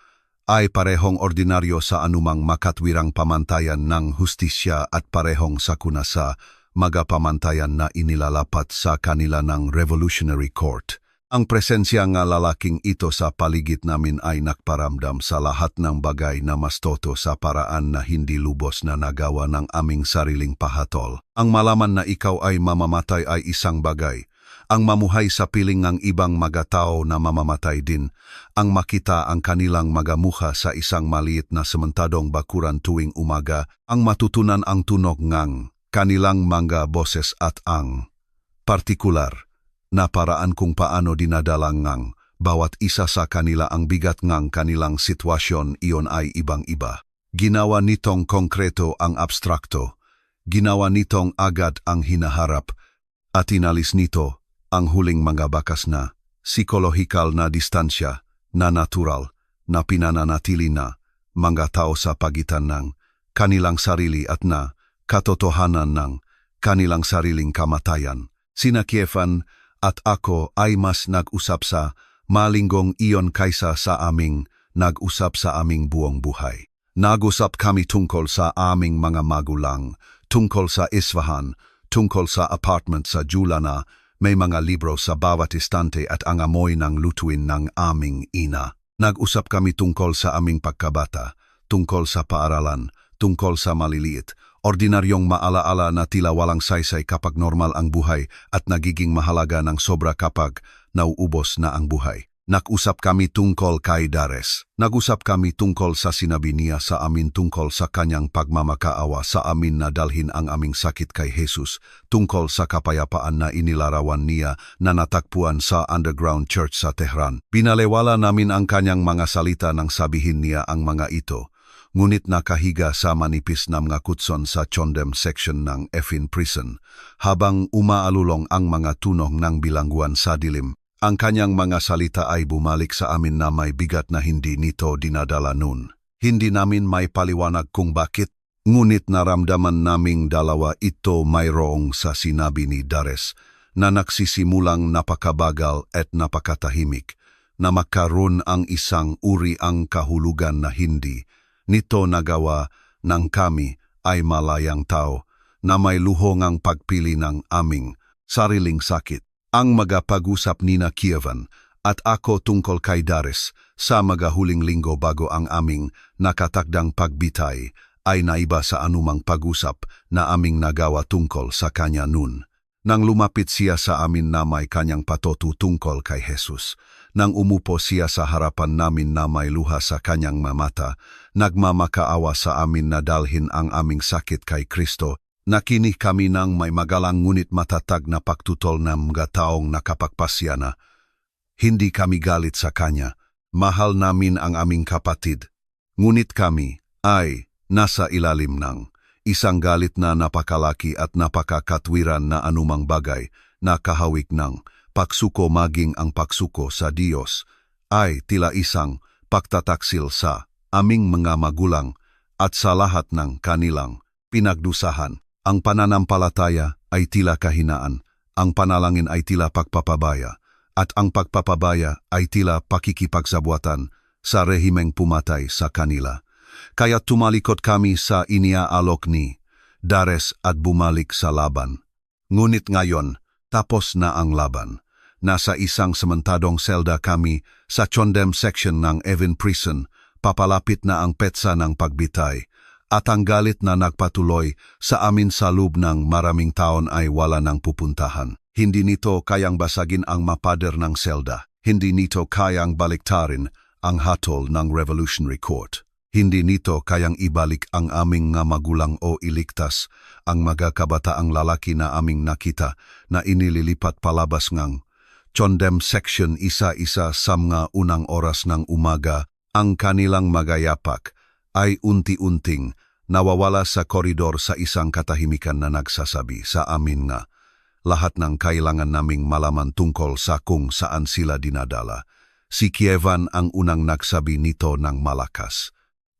ay parehong ordinaryo sa anumang makatwirang pamantayan ng hustisya at parehong sakuna sa magapamantayan na inilalapat sa kanila ng Revolutionary Court. Ang presensya nga lalaking ito sa paligid namin ay nakparamdam sa lahat ng bagay na mas toto sa paraan na hindi lubos na nagawa ng aming sariling pahatol. Ang malaman na ikaw ay mamamatay ay isang bagay. Ang mamuhay sa piling ng ibang mga tao na mamamatay din. Ang makita ang kanilang mga mukha sa isang maliit na sementadong bakuran tuwing umaga. Ang matutunan ang tunog ng kanilang mga boses at ang partikular na paraan kung paano dinadalang ngang bawat isa sa kanila ang bigat ngang kanilang sitwasyon, iyon ay ibang-iba. Ginawa nitong konkreto ang abstrakto, ginawa nitong agad ang hinaharap, at inalis nito ang huling mga bakas na psikolohikal na distansya, na natural, na pinananatili na mga tao sa pagitan ng kanilang sarili at na katotohanan ng kanilang sariling kamatayan. Sina Kievan at ako ay mas nag-usap sa malinggong iyon kaysa sa aming nag-usap sa aming buong buhay. Nag-usap kami tungkol sa aming mga magulang, tungkol sa Isfahan, tungkol sa apartment sa Julana, may mga libro sa bawat istante at ang amoy ng lutuin ng aming ina. Nag-usap kami tungkol sa aming pagkabata, tungkol sa paaralan, tungkol sa maliliit, ordinaryong maalaala na tila walang saysay kapag normal ang buhay at nagiging mahalaga ng sobra kapag nauubos na ang buhay. Nag-usap kami tungkol kay Dares. Nag-usap kami tungkol sa sinabi niya sa amin tungkol sa kanyang pagmamakaawa sa amin na dalhin ang aming sakit kay Jesus, tungkol sa kapayapaan na inilarawan niya na natagpuan sa underground church sa Tehran. Binalewala namin ang kanyang mga salita nang sabihin niya ang mga ito. Ngunit nakahiga sa manipis na mga kutson sa Chondem section ng Evin Prison, habang umaalulong ang mga tunog ng bilangguan sa dilim. Ang kanyang mga salita ay bumalik sa amin na may bigat na hindi nito dinadala noon. Hindi namin may paliwanag kung bakit, ngunit naramdaman naming dalawa ito mayroong sa sinabi ni Dares na nagsisimulang napakabagal at napakatahimik, na magkaroon ang isang uri ang kahulugan na hindi nito nagawa ng kami ay malayang tao na may luhongang pagpili ng aming sariling sakit. Ang magapag-usap nina Kievan at ako tungkol kay Dares sa magahuling linggo bago ang aming nakatakdang pagbitay ay naiba sa anumang pag-usap na aming nagawa tungkol sa kanya noon. Nang lumapit siya sa amin na may kanyang patoto tungkol kay Jesus, nang umupo siya sa harapan namin na may luha sa kanyang mamata, nagmamakaawa sa amin na dalhin ang aming sakit kay Kristo, nakinig kami ng may magalang ngunit matatag na pagtutol ng mga taong nakapagpasya na. Hindi kami galit sa kanya, mahal namin ang aming kapatid. Ngunit kami ay nasa ilalim ng isang galit na napakalaki at napakakatwiran na anumang bagay na kahawig ng pagsuko maging ang pagsuko sa Diyos ay tila isang pagtataksil sa aming mga magulang at sa lahat ng kanilang pinagdusahan. Ang pananampalataya ay tila kahinaan, ang panalangin ay tila pagpapabaya, at ang pagpapabaya ay tila pakikipagsabuatan sa rehimeng pumatay sa kanila. Kaya tumalikod kami sa iniaalok ni Dares at bumalik sa laban. Ngunit ngayon, tapos na ang laban. Nasa isang sementadong selda kami sa Chondem section ng Evin Prison, papalapit na ang petsa ng pagbitay, at ang galit na nagpatuloy sa amin sa loob ng maraming taon ay wala nang pupuntahan. Hindi nito kayang basagin ang mapader ng selda. Hindi nito kayang baliktarin ang hatol ng Revolutionary Court. Hindi nito kayang ibalik ang aming nga magulang o iligtas ang mga kabataang lalaki na aming nakita na inililipat palabas ngang Chondem section isa-isa sa mga unang oras ng umaga. Ang kanilang magayapak ay unti-unting nawawala sa koridor sa isang katahimikan na nagsasabi sa amin nga lahat ng kailangan naming malaman tungkol sa kung saan sila dinadala. Si Kievan ang unang nagsabi nito ng malakas.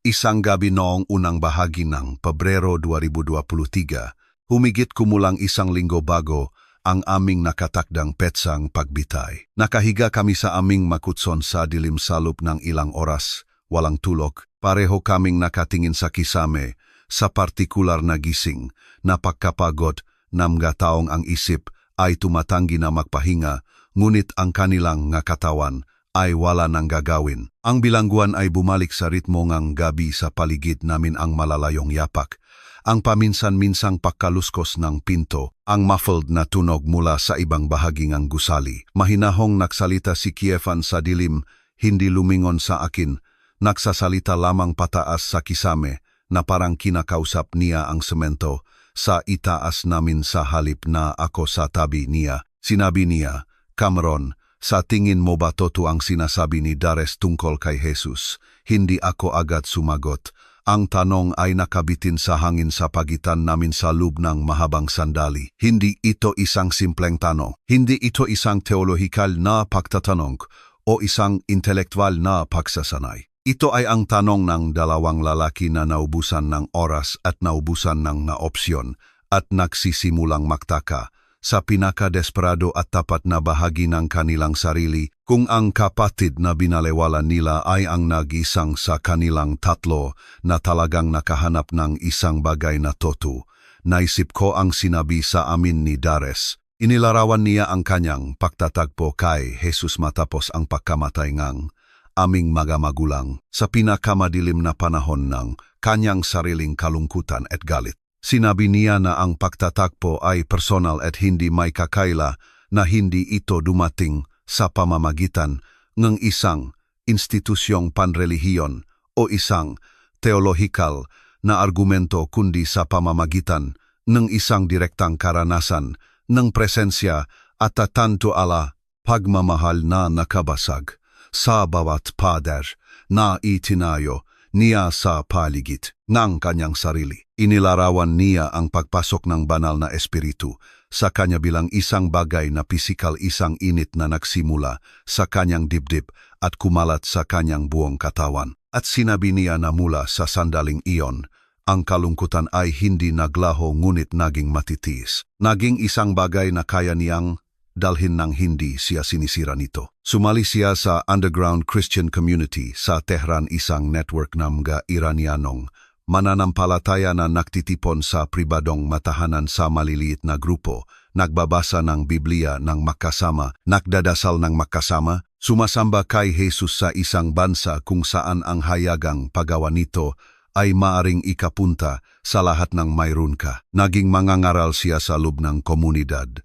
Isang gabi noong unang bahagi ng Pebrero 2023, humigit kumulang isang linggo bago ang aming nakatakdang petsang pagbitay. Nakahiga kami sa aming makutson sa dilim salop ng ilang oras, walang tulog. Pareho kaming nakatingin sa kisame, sa partikular na gising, napagkapagod, Namga taong ang isip ay tumatanggi na magpahinga, ngunit ang kanilang nga katawan ay wala nang gagawin. Ang bilangguan ay bumalik sa ritmo ngang gabi sa paligid namin ang malalayong yapak. Ang paminsan-minsang pagkaluskos ng pinto, ang muffled na tunog mula sa ibang bahagi ng gusali. Mahinahong nagsalita si Kievan sa dilim, hindi lumingon sa akin. Nagsasalita lamang pataas sa kisame na parang kinakausap niya ang semento. Sa itaas namin sa halip na ako sa tabi niya. Sinabi niya, "Cameron, sa tingin mo ba totoo ang sinasabi ni Dares tungkol kay Jesus?" Hindi ako agad sumagot. Ang tanong ay nakabitin sa hangin sa pagitan namin sa loob ng mahabang sandali. Hindi ito isang simpleng tanong. Hindi ito isang teolohikal na pagtatanong o isang intelektual na pagsasanay. Ito ay ang tanong ng dalawang lalaki na naubusan ng oras at naubusan ng na opsyon at nagsisimulang magtaka sa pinakadesperado at tapat na bahagi ng kanilang sarili kung ang kapatid na binalewala nila ay ang nag-isang sa kanilang tatlo na talagang nakahanap ng isang bagay na totoo. Naisip ko ang sinabi sa amin ni Dares. Inilarawan niya ang kanyang pagtatagpo kay Jesus matapos ang pagkamatay ng aming mga magulang sa pinakamadilim na panahon ng kanyang sariling kalungkutan at galit. Sinabi niya na ang pagtatagpo ay personal at hindi may kakaila na hindi ito dumating sa pamamagitan ng isang institusyong panrelihiyon o isang teolohikal na argumento kundi sa pamamagitan ng isang direktang karanasan ng presensya at tanto ala pagmamahal na nakabasag sa bawat pader na itinayo niya sa paligid ng kanyang sarili. Inilarawan niya ang pagpasok ng banal na espiritu sa kanya bilang isang bagay na pisikal, isang init na nagsimula sa kanyang dibdib at kumalat sa kanyang buong katawan. At sinabi niya na mula sa sandaling iyon, ang kalungkutan ay hindi naglaho ngunit naging matitiis. Naging isang bagay na kaya niyang dalhin ng hindi siya sinisira nito. Sumali siya sa underground Christian community sa Tehran, isang network ng mga Iranianong mananampalataya na nagtitipon sa pribadong matahanan sa maliliit na grupo, nagbabasa ng Biblia ng magkasama, nagdadasal ng magkasama, sumasamba kay Jesus sa isang bansa kung saan ang hayagang paggawa nito ay maaring ikapunta sa lahat ng mayroon ka. Naging mangangaral siya sa loob ng komunidad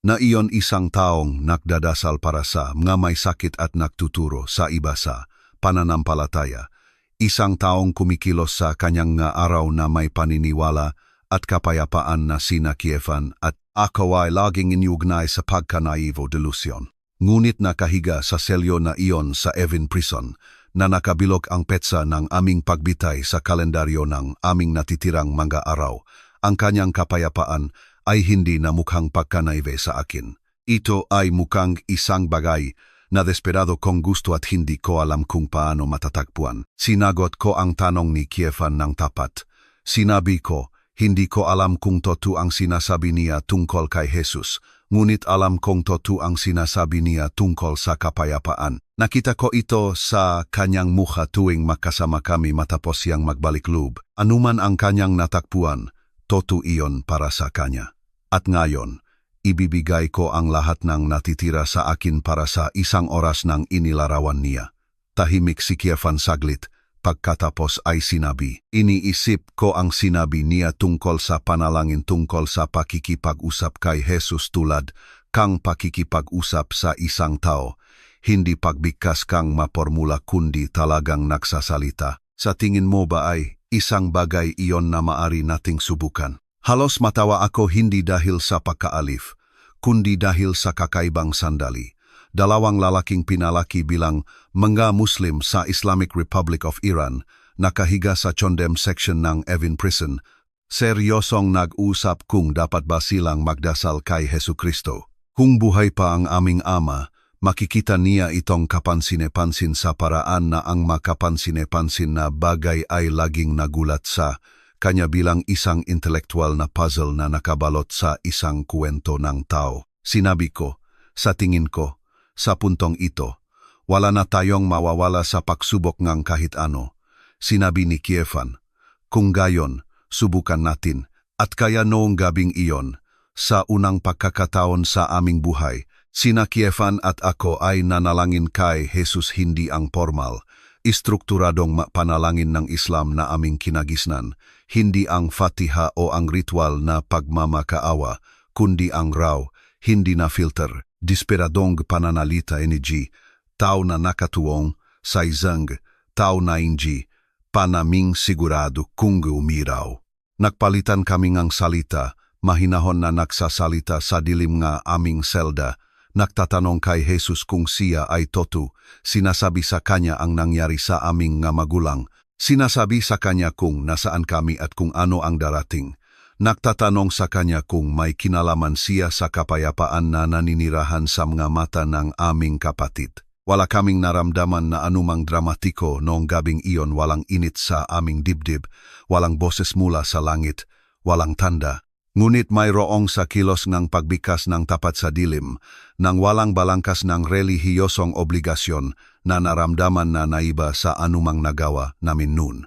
na iyon isang taong nagdadasal para sa mga may sakit at nagtuturo sa iba sa pananampalataya. Isang taong kumikilos sa kanyang nga araw na may paniniwala at kapayapaan na sina Kievan at ako ay laging inyugnay sa pagka-naive delusyon. Ngunit nakahiga sa selyo na iyon sa Evin Prison na nakabilog ang petsa ng aming pagbitay sa kalendaryo ng aming natitirang mga araw. Ang kanyang kapayapaan ay hindi na mukhang pagka-naive sa akin. Ito ay mukhang isang bagay na desperado kong gusto at hindi ko alam kung paano matatagpuan. Sinagot ko ang tanong ni Kievan ng tapat. Sinabi ko, hindi ko alam kung totoo ang sinasabi niya tungkol kay Jesus, ngunit alam kong totoo ang sinasabi niya tungkol sa kapayapaan. Nakita ko ito sa kanyang mukha tuwing magkasama kami matapos siyang magbalik loob. Anuman ang kanyang natakpuan, totoo iyon para sa kanya. At ngayon, ibibigay ko ang lahat ng natitira sa akin para sa isang oras ng inilarawan niya. Tahimik si Kievan saglit, pagkatapos ay sinabi, iniisip ko ang sinabi niya tungkol sa panalangin tungkol sa pakikipag-usap kay Jesus tulad kang pakikipag-usap sa isang tao, hindi pagbigkas kang mapormula kundi talagang nagsasalita. Sa tingin mo ba ay isang bagay iyon na maari nating subukan? Halos matawa ako hindi dahil sa pagkaalif, kundi dahil sa kakaibang sandali. Dalawang lalaking pinalaki bilang mga Muslim sa Islamic Republic of Iran, nakahiga sa Chondem section ng Evin Prison, seryosong nag-usap kung dapat ba silang magdasal kay Jesucristo. Kung buhay pa ang aming ama, makikita niya itong kapansin-pansin sa paraan na ang makapansin-pansin na bagay ay laging nagulat sa kanya bilang isang intelektual na puzzle na nakabalot sa isang kwento ng tao. Sinabi ko, sa tingin ko, sa puntong ito, wala na tayong mawawala sa pagsubok ng kahit ano. Sinabi ni Kievan, kung gayon, subukan natin. At kaya noong gabing iyon, sa unang pagkakataon sa aming buhay, sina Kievan at ako ay nanalangin kay Jesus hindi ang formal, istrukturadong panalangin ng Islam na aming kinagisnan, hindi ang Fatiha o ang ritual na pagmamakaawa, kundi ang raw, hindi na filter, desperadong pananalita energy, tao na nakatuwang, sa isang, tao na inji, panaming sigurado kung umiraw. Nagpalitan kami ngang salita, mahinahon na nagsasalita sa dilim nga aming selda, nagtatanong kay Jesus kung siya ay totoo, sinasabi sa kanya ang nangyari sa aming nga magulang, sinasabi sa kanya kung nasaan kami at kung ano ang darating. Nagtatanong sa kanya kung may kinalaman siya sa kapayapaan na naninirahan sa mga mata ng aming kapatid. Wala kaming naramdaman na anumang dramatiko noong gabing iyon, walang init sa aming dibdib, walang boses mula sa langit, walang tanda. Ngunit mayroong sa kilos ng pagbikas ng tapat sa dilim, nang walang balangkas ng relihiyosong obligasyon na naramdaman na naiba sa anumang nagawa namin noon.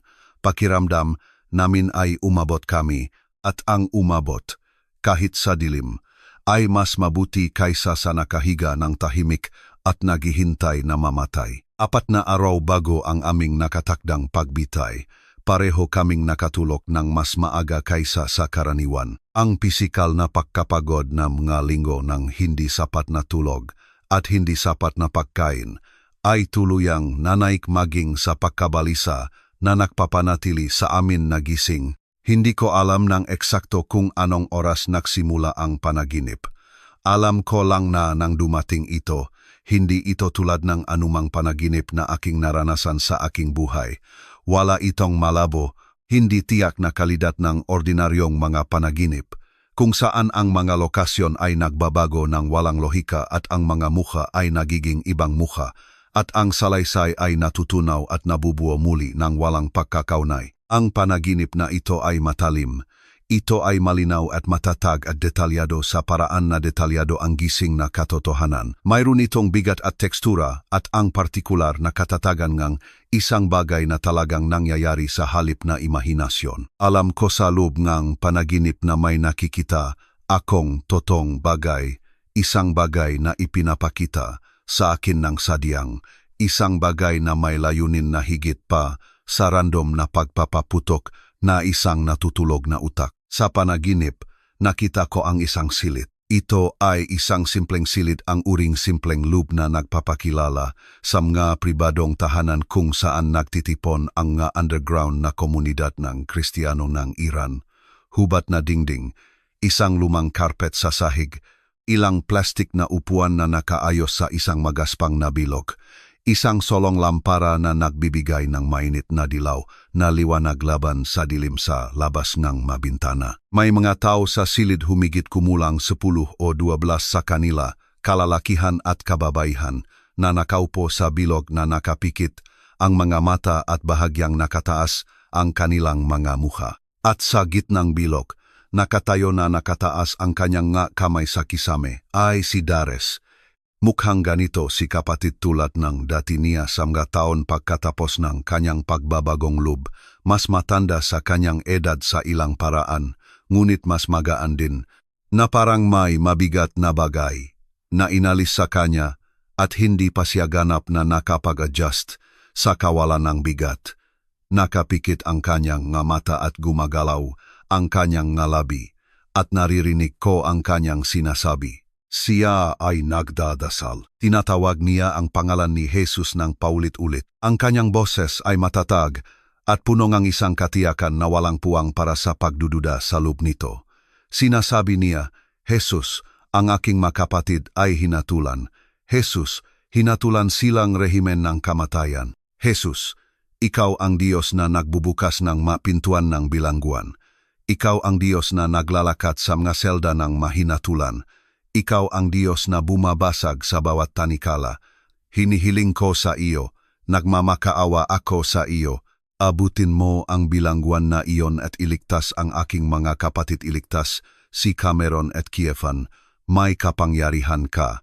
Pakiramdam namin ay umabot kami, at ang umabot, kahit sa dilim, ay mas mabuti kaysa sa nakahiga ng tahimik at naghihintay na mamatay. 4 na araw bago ang aming nakatakdang pagbitay, pareho kaming nakatulog ng mas maaga kaysa sa karaniwan. Ang pisikal na pagkapagod na mga linggo ng hindi sapat na tulog at hindi sapat na pagkain ay tuluyang nanaik maging sa pagkabalisa na nagpapanatili sa amin nagising. Hindi ko alam ng eksakto kung anong oras nagsimula ang panaginip. Alam ko lang na nang dumating ito, hindi ito tulad ng anumang panaginip na aking naranasan sa aking buhay. Wala itong malabo, hindi tiyak na kalidad ng ordinaryong mga panaginip, kung saan ang mga lokasyon ay nagbabago ng walang lohika at ang mga mukha ay nagiging ibang mukha, at ang salaysay ay natutunaw at nabubuo muli ng walang pagkakaunay. Ang panaginip na ito ay matalim. Ito ay malinaw at matatag at detalyado sa paraan na detalyado ang gising na katotohanan. Mayroon itong bigat at tekstura at ang partikular na katatagan ngang isang bagay na talagang nangyayari sa halip na imahinasyon. Alam ko sa loob ngang panaginip na may nakikita akong totong bagay, isang bagay na ipinapakita sa akin ng sadyang, isang bagay na may layunin na higit pa sa random na pagpapaputok na isang natutulog na utak. Sa panaginip, nakita ko ang isang silid. Ito ay isang simpleng silid, ang uring simpleng loob na nagpapakilala sa mga pribadong tahanan kung saan nagtitipon ang nga underground na komunidad ng Kristiyano ng Iran. Hubat na dingding, isang lumang karpet sa sahig, ilang plastik na upuan na nakaayos sa isang magaspang na bilog, isang solong lampara na nagbibigay ng mainit na dilaw na liwanag laban sa dilim sa labas ng mabintana. May mga tao sa silid, humigit kumulang 10 o 12 sa kanila, kalalakihan at kababaihan, na nakaupo sa bilog na nakapikit, ang mga mata at bahagyang nakataas ang kanilang mga mukha. At sa gitnang bilog, nakatayo na nakataas ang kanyang nga kamay sa kisame, ay si Dares. Mukhang ganito si kapatid tulad ng dati niya sa mga taon pagkatapos ng kanyang pagbabagong loob, mas matanda sa kanyang edad sa ilang paraan, ngunit mas magaan din, na parang may mabigat na bagay na inalis sa kanya at hindi pa siya ganap na nakapag-adjust sa kawalan ng bigat. Nakapikit ang kanyang nga mata at gumagalaw ang kanyang nga labi, at naririnig ko ang kanyang sinasabi. Siya ay nagdadasal. Tinatawag niya ang pangalan ni Jesus ng paulit-ulit. Ang kanyang boses ay matatag at puno ng isang katiyakan na walang puwang para sa pagdududa sa loob nito. Sinasabi niya, Jesus, ang aking makapatid ay hinatulan. Jesus, hinatulan silang rehimen ng kamatayan. Jesus, ikaw ang Diyos na nagbubukas ng mapintuan ng bilangguan. Ikaw ang Diyos na naglalakat sa mga selda ng mahinatulan. Ikaw ang Diyos na bumabasag sa bawat tanikala. Hinihiling ko sa iyo, nagmamakaawa ako sa iyo. Abutin mo ang bilangguan na iyon at iligtas ang aking mga kapatid, iligtas si Cameron at Kievan. May kapangyarihan ka.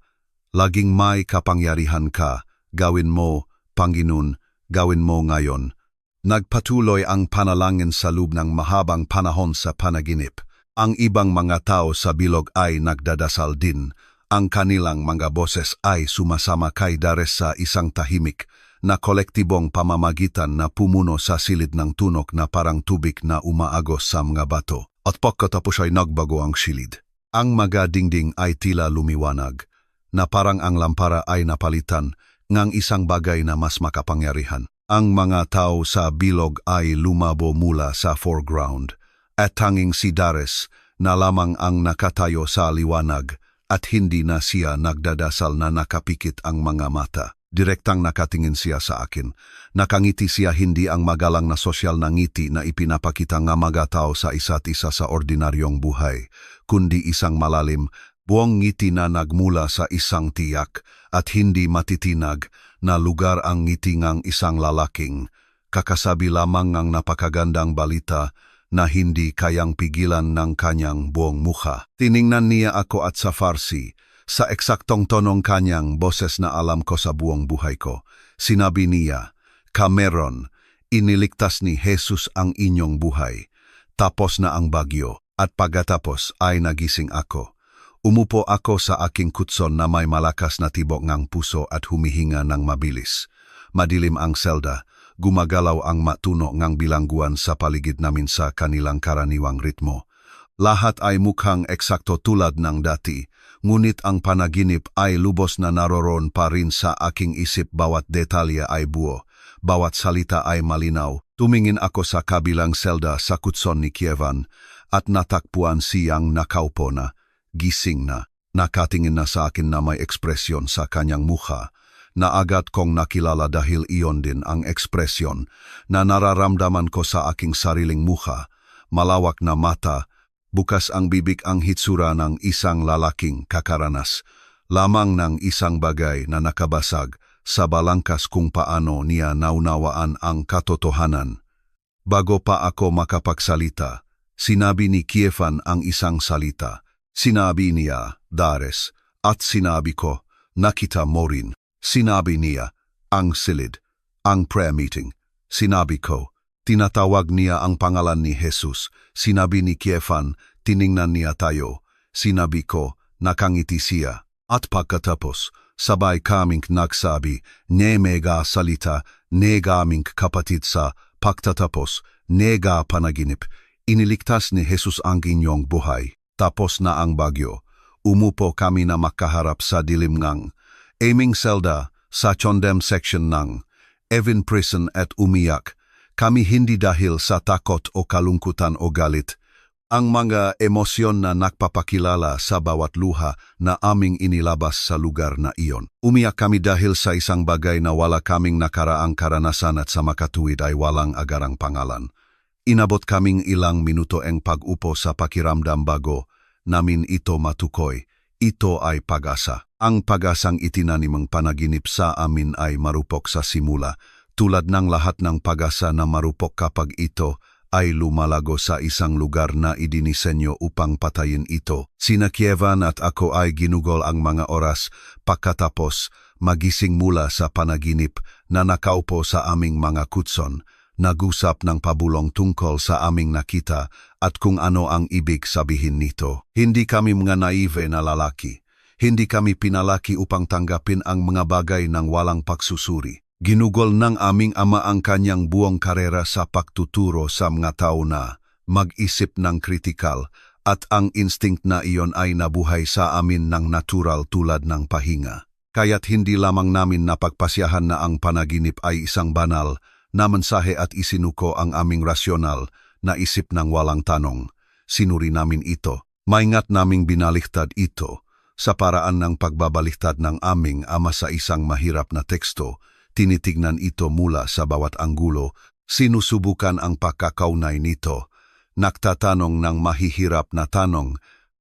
Laging may kapangyarihan ka. Gawin mo, Panginoon, gawin mo ngayon. Nagpatuloy ang panalangin sa loob ng mahabang panahon sa panaginip. Ang ibang mga tao sa bilog ay nagdadasal din. Ang kanilang mga boses ay sumasama kay Dares sa isang tahimik na kolektibong pamamagitan na pumuno sa silid ng tunok na parang tubig na umaagos sa mga bato. At pagkatapos ay nagbago ang silid. Ang mga dingding ay tila lumiwanag, na parang ang lampara ay napalitan ng isang bagay na mas makapangyarihan. Ang mga tao sa bilog ay lumabo mula sa foreground, at tanging si Dares na lamang ang nakatayo sa liwanag at hindi na siya nagdadasal na nakapikit ang mga mata. Direktang nakatingin siya sa akin. Nakangiti siya, hindi ang magalang na sosyal na ngiti na ipinapakita ng mga tao sa isa't isa sa ordinaryong buhay, kundi isang malalim, buong ngiti na nagmula sa isang tiyak at hindi matitinag na lugar. Ang ngiti ng isang lalaking kakasabi lamang ng napakagandang balita na hindi kayang pigilan ng kanyang buong mukha. Tiningnan niya ako at sa Farsi, sa eksaktong tonong kanyang boses na alam ko sa buong buhay ko. Sinabi niya, "Cameron, iniligtas ni Jesus ang inyong buhay. Tapos na ang bagyo." At pagkatapos ay nagising ako. Umupo ako sa aking kutson na may malakas na tibok ng puso at humihinga ng mabilis. Madilim ang selda, gumagalaw ang matuno ng bilangguan sa paligid namin sa kanilang karaniwang ritmo. Lahat ay mukhang eksakto tulad ng dati, ngunit ang panaginip ay lubos na naroon pa rin sa aking isip. Bawat detalye ay buo, bawat salita ay malinaw. Tumingin ako sa kabilang selda sa kutson ni Kievan at natakpuan siyang nakaupo na, gising na, nakatingin na sa akin na may ekspresyon sa kanyang mukha, na agad kong nakilala dahil iyon din ang ekspresyon na nararamdaman ko sa aking sariling mukha. Malawak na mata, bukas ang bibig, ang hitsura ng isang lalaking kakaranas, lamang ng isang bagay na nakabasag sa balangkas kung paano niya naunawaan ang katotohanan. Bago pa ako makapagsalita, sinabi ni Kievan ang isang salita. Sinabi niya, "Dares," at sinabi ko, "Nakita mo rin." Sinabi niya, "Ang silid, ang prayer meeting." Sinabi ko, "Tinatawag niya ang pangalan ni Jesus." Sinabi ni Kievan, "Tiningnan niya tayo." Sinabi ko, nakangiti siya. At pagkatapos, sabay kaming nagsabi, "Nemega salita, nega aming kapatid sa pagtatapos, nega panaginip. Iniligtas ni Jesus ang inyong buhay." Tapos na ang bagyo. Umupo kami na makaharap sa dilim ng aming selda sa Chondem section ng Evin Prison at umiyak. Kami hindi dahil sa takot o kalungkutan o galit. Ang mga emosyon na nagpapakilala sa bawat luha na aming inilabas sa lugar na iyon. Umiyak kami dahil sa isang bagay na wala kaming nakaraang karanasan at sa makatuwid ay walang agarang pangalan. Inabot kaming ilang minuto ang pag-upo sa pakiramdam bago namin ito matukoy. Ito ay pag-asa. Ang pag-asang itinanim ng panaginip sa amin ay marupok sa simula, tulad ng lahat ng pag-asa na marupok kapag ito ay lumalago sa isang lugar na idinisenyo upang patayin ito. Sina Kievan at ako ay ginugol ang mga oras pagkatapos magising mula sa panaginip na nakaupo sa aming mga kutson, nag-usap ng pabulong tungkol sa aming nakita at kung ano ang ibig sabihin nito. Hindi kami mga naive na lalaki. Hindi kami pinalaki upang tanggapin ang mga bagay ng walang pagsusuri. Ginugol ng aming ama ang kanyang buong karera sa pagtuturo sa mga tao na mag-isip ng kritikal, at ang instinct na iyon ay nabuhay sa amin ng natural tulad ng pahinga. Kaya't hindi lamang namin napagpasyahan na ang panaginip ay isang banal na mensahe at isinuko ang aming rasyonal na isip ng walang tanong. Sinuri namin ito. Maingat naming binaliktad ito sa paraan ng pagbabaliktad ng aming ama sa isang mahirap na teksto. Tinitignan ito mula sa bawat anggulo. Sinusubukan ang pagkakaunay nito. Nagtatanong ng mahihirap na tanong,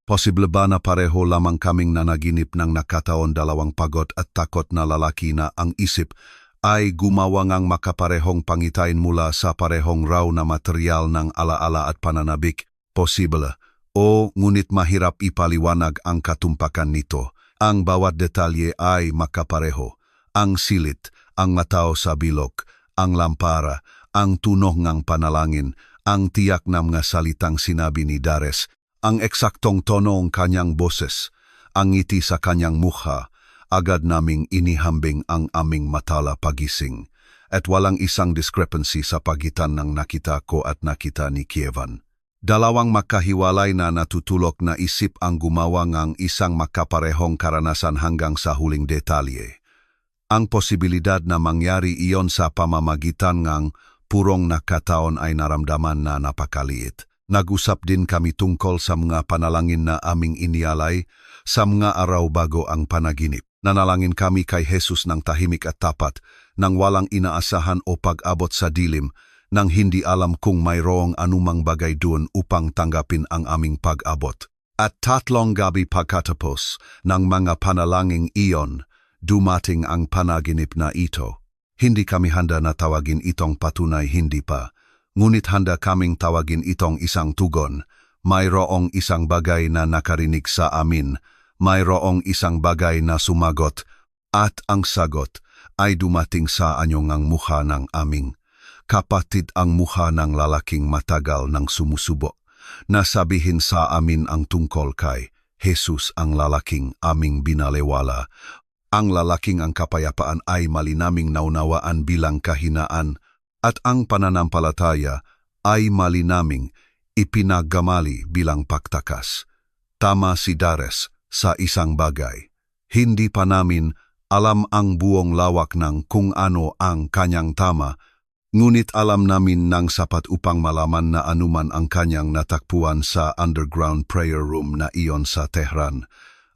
posible ba na pareho lamang kaming nanaginip ng nakataon dalawang pagod at takot na lalaki na ang isip ay gumawa ngang makaparehong pangitain mula sa parehong raw na material ng alaala at pananabik? Posible. O ngunit mahirap ipaliwanag ang katumpakan nito. Ang bawat detalye ay makapareho. Ang silit, ang matao sa bilog, ang lampara, ang tunog ng panalangin, ang tiyak na mga salitang sinabi ni Dares, Ang eksaktong tono ng kanyang boses, ang ngiti sa kanyang mukha, agad naming inihambing ang aming matala pagising, at walang isang discrepancy sa pagitan ng nakita ko at nakita ni Kievan. Dalawang makahiwalay na natutulok na isip ang gumawa ng isang makaparehong karanasan hanggang sa huling detalye. Ang posibilidad na mangyari iyon sa pamamagitan ng purong nakataon ay naramdaman na napakaliit. Nag-usap din kami tungkol sa mga panalangin na aming inialay sa mga araw bago ang panaginip. Nanalangin kami kay Jesus ng tahimik at tapat, nang walang inaasahan o pag-abot sa dilim, nang hindi alam kung mayroong anumang bagay doon upang tanggapin ang aming pag-abot. At 3 gabi pagkatapos ng mga panalangin iyon, dumating ang panaginip na ito. Hindi kami handa na tawagin itong patunay, hindi pa. Ngunit handa kaming tawagin itong isang tugon. Mayroong isang bagay na nakarinig sa amin. Mayroong isang bagay na sumagot. At ang sagot ay dumating sa anyong mukha ng aming kapatid, ang mukha ng lalaking matagal nang sumusubo. Nasabihin sa amin ang tungkol kay Jesus, ang lalaking aming binalewala. Ang lalaking ang kapayapaan ay malinaming naunawaan bilang kahinaan, at ang pananampalataya ay malinaming ipinagamali bilang pagtakas. Tama si Dares sa isang bagay. Hindi pa namin alam ang buong lawak ng kung ano ang kanyang tama, ngunit alam namin ng sapat upang malaman na anuman ang kanyang natakpuan sa underground prayer room na iyon sa Tehran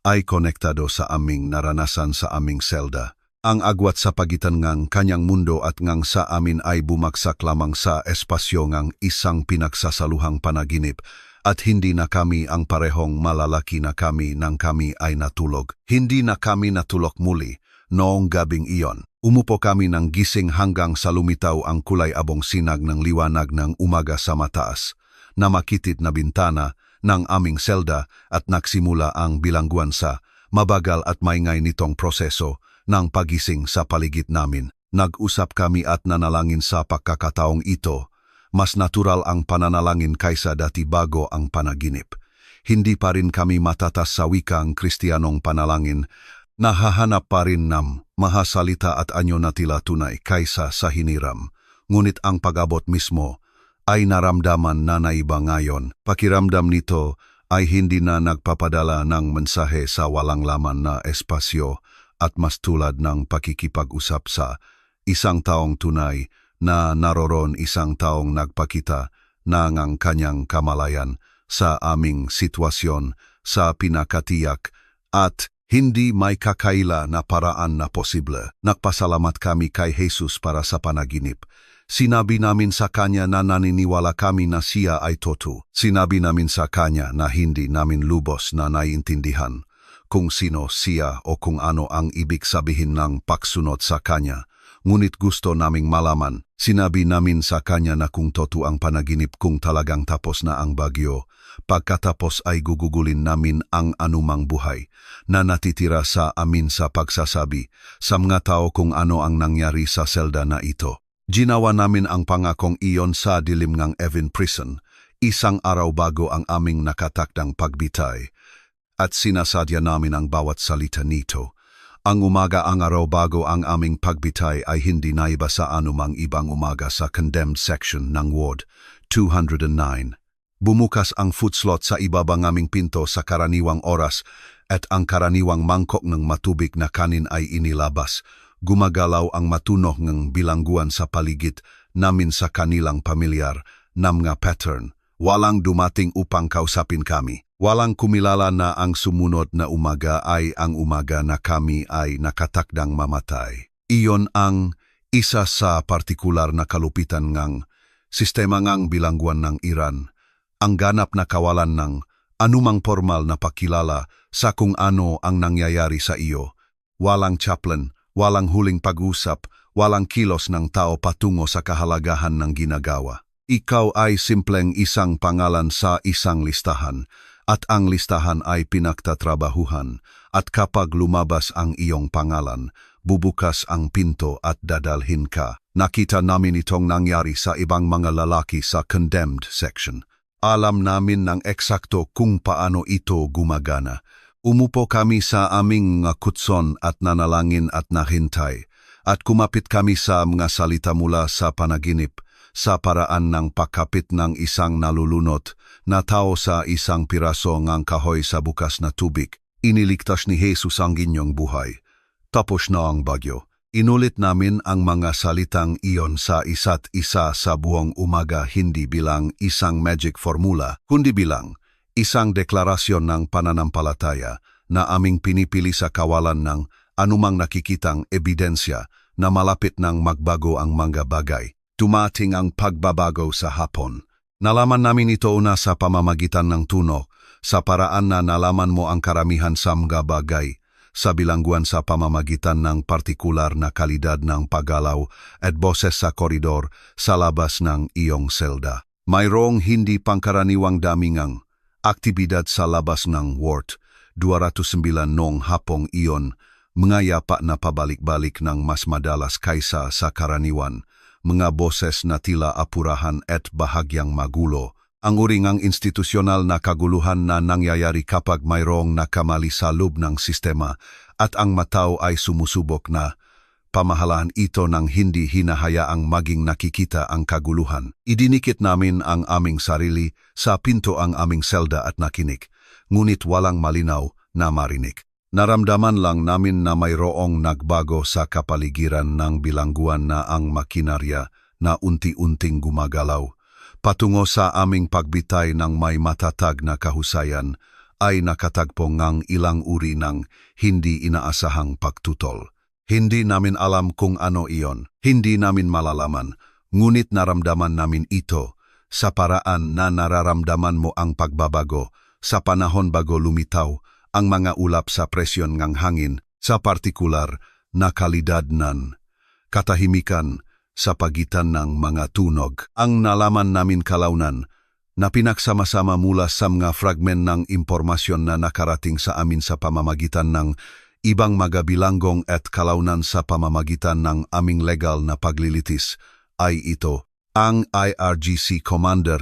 ay konektado sa aming naranasan sa aming selda. Ang agwat sa pagitan ng kanyang mundo at ngang sa amin ay bumagsak lamang sa espasyo ng isang pinagsasaluhang panaginip, at hindi na kami ang parehong malalaki na kami nang kami ay natulog. Hindi na kami natulog muli noong gabing iyon. Umupo kami ng gising hanggang sa lumitaw ang kulay abong sinag ng liwanag ng umaga sa mataas na makitid na bintana ng aming selda, at nagsimula ang bilangguan sa mabagal at maingay nitong proseso ng pagising sa paligid namin. Nag-usap kami at nanalangin sa pagkakataong ito. Mas natural ang pananalangin kaysa dati bago ang panaginip. Hindi pa rin kami matatas sa wikang Kristiyanong panalangin. Nahahanap pa rin ng mahasalita at anyo na tila tunay kaysa sa hiniram. Ngunit ang pag-abot mismo ay naramdaman na naiba ngayon. Pakiramdam nito ay hindi na nagpapadala ng mensahe sa walang laman na espasyo, at mas tulad ng pakikipag-usap sa isang taong tunay na naroon, isang taong nagpakita ng ang kanyang kamalayan sa aming sitwasyon sa pinakatiyak at hindi may kakaila na paraan na posible. Nagpasalamat kami kay Jesus para sa panaginip. Sinabi namin sa kanya na naniniwala kami na siya ay totoo. Sinabi namin sa kanya na hindi namin lubos na naiintindihan kung sino siya o kung ano ang ibig sabihin ng pagsunod sa kanya. Ngunit gusto naming malaman. Sinabi namin sa kanya na kung totoo ang panaginip, kung talagang tapos na ang bagyo, pagkatapos ay gugugulin namin ang anumang buhay na natitira sa amin sa pagsasabi sa mga tao kung ano ang nangyari sa selda na ito. Ginawa namin ang pangakong iyon sa dilim ng Evin Prison, isang araw bago ang aming nakatakdang pagbitay, at sinasadya namin ang bawat salita nito. Ang umaga, ang araw bago ang aming pagbitay, ay hindi naiba sa anumang ibang umaga sa condemned section ng Ward 209. Bumukas ang food slot sa ibabang aming pinto sa karaniwang oras, at ang karaniwang mangkok ng matubig na kanin ay inilabas. Gumagalaw ang matunog ng bilangguan sa paligid namin sa kanilang pamilyar na mga pattern. Walang dumating upang kausapin kami. Walang kumilala na ang sumunod na umaga ay ang umaga na kami ay nakatakdang mamatay. Iyon ang isa sa partikular na kalupitan ng sistema ng bilangguan ng Iran. Ang ganap na kawalan ng anumang formal na pakilala sa kung ano ang nangyayari sa iyo. Walang chaplain, walang huling pag-usap, walang kilos ng tao patungo sa kahalagahan ng ginagawa. Ikaw ay simpleng isang pangalan sa isang listahan, at ang listahan ay pinagtatrabahuhan, at kapag lumabas ang iyong pangalan, bubukas ang pinto at dadalhin ka. Nakita namin itong nangyari sa ibang mga lalaki sa condemned section. Alam namin ng eksakto kung paano ito gumagana. Umupo kami sa aming mga kutson at nanalangin at nahintay. At kumapit kami sa mga salita mula sa panaginip sa paraan ng pagkapit ng isang nalulunod na tao sa isang piraso ng kahoy sa bukas na tubig. Iniligtas ni Jesus ang inyong buhay. Tapos na ang bagyo. Inulit namin ang mga salitang iyon sa isa't isa sa buong umaga, hindi bilang isang magic formula, kundi bilang isang deklarasyon ng pananampalataya na aming pinipili sa kawalan ng anumang nakikitang ebidensya na malapit nang magbago ang mga bagay. Dumating ang pagbabago sa hapon. Nalaman namin ito una sa pamamagitan ng tunog, sa paraan na nalaman mo ang karamihan sa mga bagay, sa bilangguan sa pamamagitan ng partikular na kalidad ng paggalaw at boses sa koridor sa labas ng iyong selda. Mayroong hindi pangkaraniwang damingang aktibidad sa labas ng Ward 209 noong hapong iyon, mga yapa na pabalik-balik ng mas madalas kaysa sa karaniwan, mga boses na tila apurahan at bahagyang magulo. Ang uringang institusyonal na kaguluhan na nangyayari kapag mayroong nakamali sa loob ng sistema at ang matao ay sumusubok na pamahalaan ito ng hindi hinahayaang maging nakikita ang kaguluhan. Idinikit namin ang aming sarili sa pinto ang aming selda at nakinig, ngunit walang malinaw na marinig. Naramdaman lang namin na mayroong nagbago sa kapaligiran ng bilangguan na ang makinarya na unti-unting gumagalaw. Patungo sa aming pagbitay ng may matatag na kahusayan ay nakatagpo ngang ilang uri ng hindi inaasahang pagtutol. Hindi namin alam kung ano iyon, hindi namin malalaman, ngunit naramdaman namin ito sa paraan na nararamdaman mo ang pagbabago sa panahon bago lumitaw ang mga ulap sa presyon ng hangin sa partikular na kalidad ng katahimikan sa pagitan ng mga tunog. Ang nalaman namin kalaunan na pinagsama-sama mula sa mga fragment ng impormasyon na nakarating sa amin sa pamamagitan ng ibang mga bilanggong at kalaunan sa pamamagitan ng aming legal na paglilitis ay ito, ang IRGC commander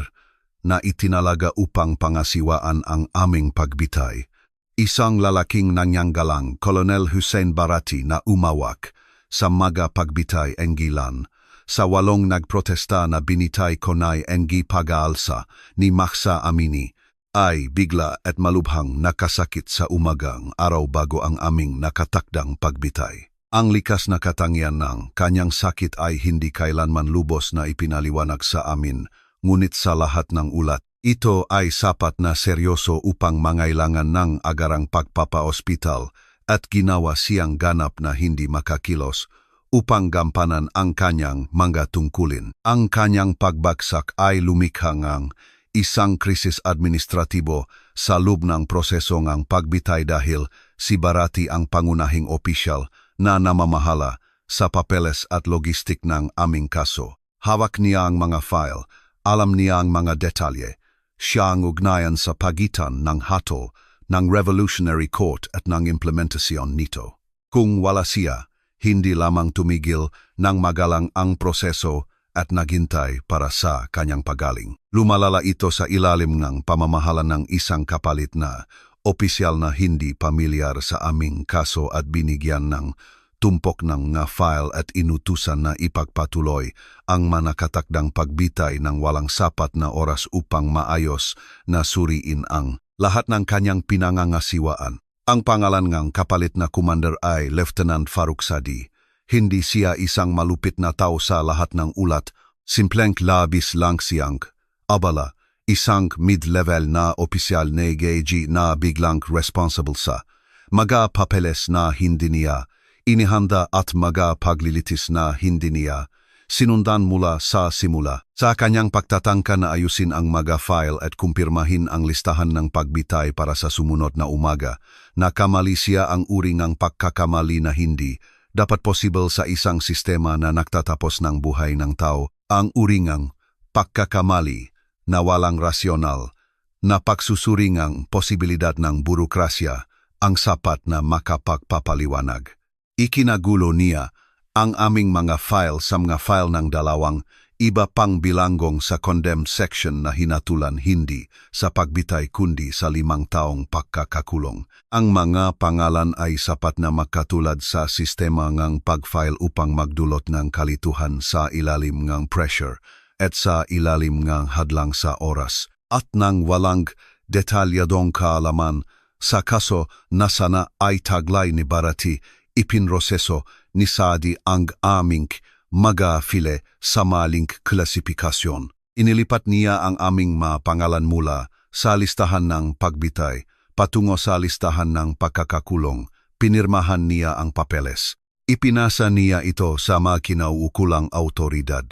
na itinalaga upang pangasiwaan ang aming pagbitay. Isang lalaking nangyanggalang, Colonel Hussein Barati na umawak sa mga pagbitay enggilan, sa 8 nagprotesta na binitay konay enggi pag-aalsa ni Mahsa Amini, ay bigla at malubhang nakasakit sa umagang araw bago ang aming nakatakdang pagbitay. Ang likas na katangian ng kanyang sakit ay hindi kailanman lubos na ipinaliwanag sa amin, ngunit sa lahat ng ulat, ito ay sapat na seryoso upang mangailangan ng agarang pagpapa-ospital at ginawa siyang ganap na hindi makakilos upang gampanan ang kanyang mga tungkulin. Ang kanyang pagbagsak ay lumikha ng isang krisis administratibo sa loob ng proseso ng pagbitay dahil si Barati ang pangunahing opisyal na namamahala sa papeles at logistik ng aming kaso. Hawak niya ang mga file, alam niya ang mga detalye. Siya ang ugnayan sa pagitan ng hatol ng Revolutionary Court at ng implementasyon nito. Kung wala siya, hindi lamang tumigil ng magalang ang proseso at naghintay para sa kanyang pagaling. Lumalala ito sa ilalim ng pamamahala ng isang kapalit na opisyal na hindi pamilyar sa aming kaso at binigyan ng tumpok ng nga file at inutusan na ipagpatuloy ang manakatakdang pagbitay ng walang sapat na oras upang maayos na suriin ang lahat ng kanyang pinangangasiwaan. Ang pangalan ng kapalit na commander ay Lieutenant Farouk Sadi. Hindi siya isang malupit na tao sa lahat ng ulat, simpleng labis lang siyang abala, isang mid-level na opisyal na GG na biglang responsible sa mga papeles na hindi niya inihanda at mga paglilitis na hindi niya sinundan mula sa simula. Sa kanyang pagtatangka na ayusin ang mga file at kumpirmahin ang listahan ng pagbitay para sa sumunod na umaga, nakamali siya ang uri ng pagkakamali na hindi dapat possible sa isang sistema na nagtatapos ng buhay ng tao, ang uri ng pagkakamali na walang rasyonal na pagsusuringang posibilidad ng burokrasya ang sapat na makapagpapaliwanag. Ikinagulo niya ang aming mga file sa mga file ng dalawang Iba pang bilanggong sa condemned section na hinatulan hindi sa pagbitay kundi sa 5 taong pagkakakulong. Ang mga pangalan ay sapat na makatulad sa sistema ngang pag-file upang magdulot ng kalituhan sa ilalim ngang pressure at sa ilalim ngang hadlang sa oras. At nang walang detalyadong kaalaman sa kaso na sana ay taglay ni Barati, ipinroseso ni Sadi ang aming mag-file sa maling klasifikasyon. Inilipat niya ang aming mga pangalan mula sa listahan ng pagbitay patungo sa listahan ng pagkakakulong. Pinirmahan niya ang papeles. Ipinasa niya ito sa mga kinauukulang autoridad.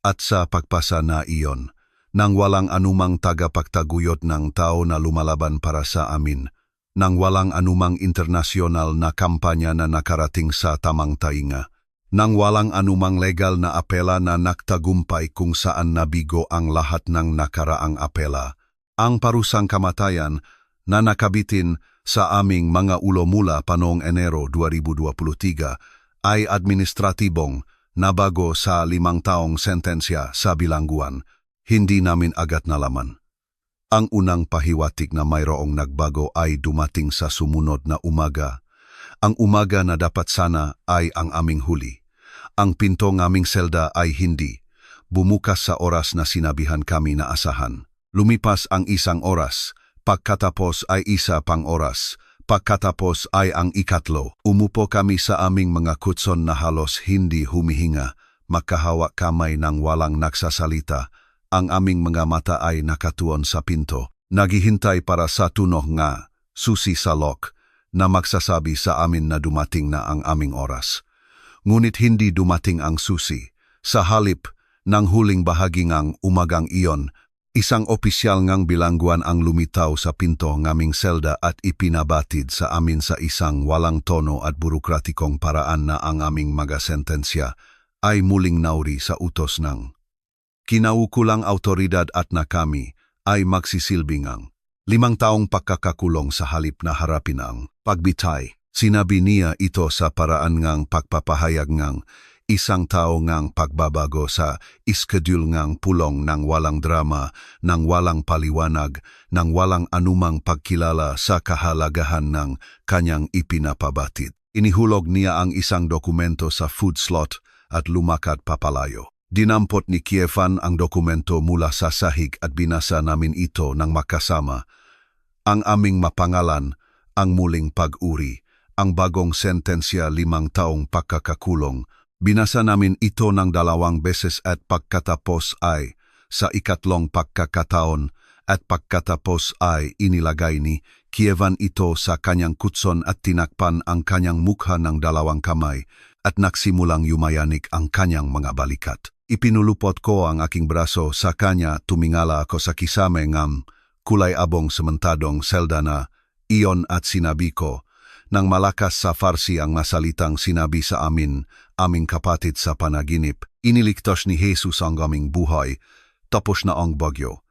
At sa pagpasa na iyon, nang walang anumang tagapagtaguyod ng tao na lumalaban para sa amin, nang walang anumang internasyonal na kampanya na nakarating sa tamang tainga, nang walang anumang legal na apela na nagtagumpay kung saan nabigo ang lahat ng nakaraang apela, ang parusang kamatayan na nakabitin sa aming mga ulo mula pa noong Enero 2023 ay administratibong nabago sa 5 taong sentensya sa bilangguan. Hindi namin agad nalaman. Ang unang pahiwatig na mayroong nagbago ay dumating sa sumunod na umaga. Ang umaga na dapat sana ay ang aming huli. Ang pinto ng aming selda ay hindi bumukas sa oras na sinabihan kami na asahan. Lumipas ang 1 oras, pagkatapos ay 1 pang oras, pagkatapos ay ang 3. Umupo kami sa aming mga kutson na halos hindi humihinga, makahawak kamay ng walang nagsasalita. Ang aming mga mata ay nakatuon sa pinto, naghihintay para sa tunog nga susi sa lock na magsasabi sa amin na dumating na ang aming oras. Ngunit hindi dumating ang susi. Sa halip ng huling bahagi ngang umagang iyon, isang opisyal ngang bilangguan ang lumitaw sa pinto ng aming selda at ipinabatid sa amin sa isang walang tono at burokratikong paraan na ang aming mga sentensya ay muling nauri sa utos ng kinaukulang autoridad at na kami ay magsisilbing ang 5 taong pagkakakulong sa halip na harapin ang pagbitay. Sinabi niya ito sa paraan ngang pagpapahayag ngang 1 tao ngang pagbabago sa iskedul ngang pulong ng walang drama, ng walang paliwanag, ng walang anumang pagkilala sa kahalagahan ng kanyang ipinapabatid. Inihulog niya ang isang dokumento sa food slot at lumakad papalayo. Dinampot ni Kievan ang dokumento mula sa sahig at binasa namin ito ng makasama. Ang aming mapangalan, ang muling pag-uri, ang bagong sentensya 5 taong pagkakakulong. Binasa namin ito ng 2 beses at pagkatapos ay sa 3 pagkakataon at pagkatapos ay inilagay ni Kievan ito sa kanyang kutson at tinakpan ang kanyang mukha ng 2 kamay at nagsimulang yumayanik ang kanyang mga balikat. Ipinulupot ko ang aking braso sa kanya, tumingala ako sa kisame ngam kulay abong sementadong selda na iyon at sinabi ko, nang malakas sa Farsi ang masalitang sinabi sa amin, aming kapatid sa panaginip, iniligtas ni Jesus ang aming buhay, tapos na ang bagyo.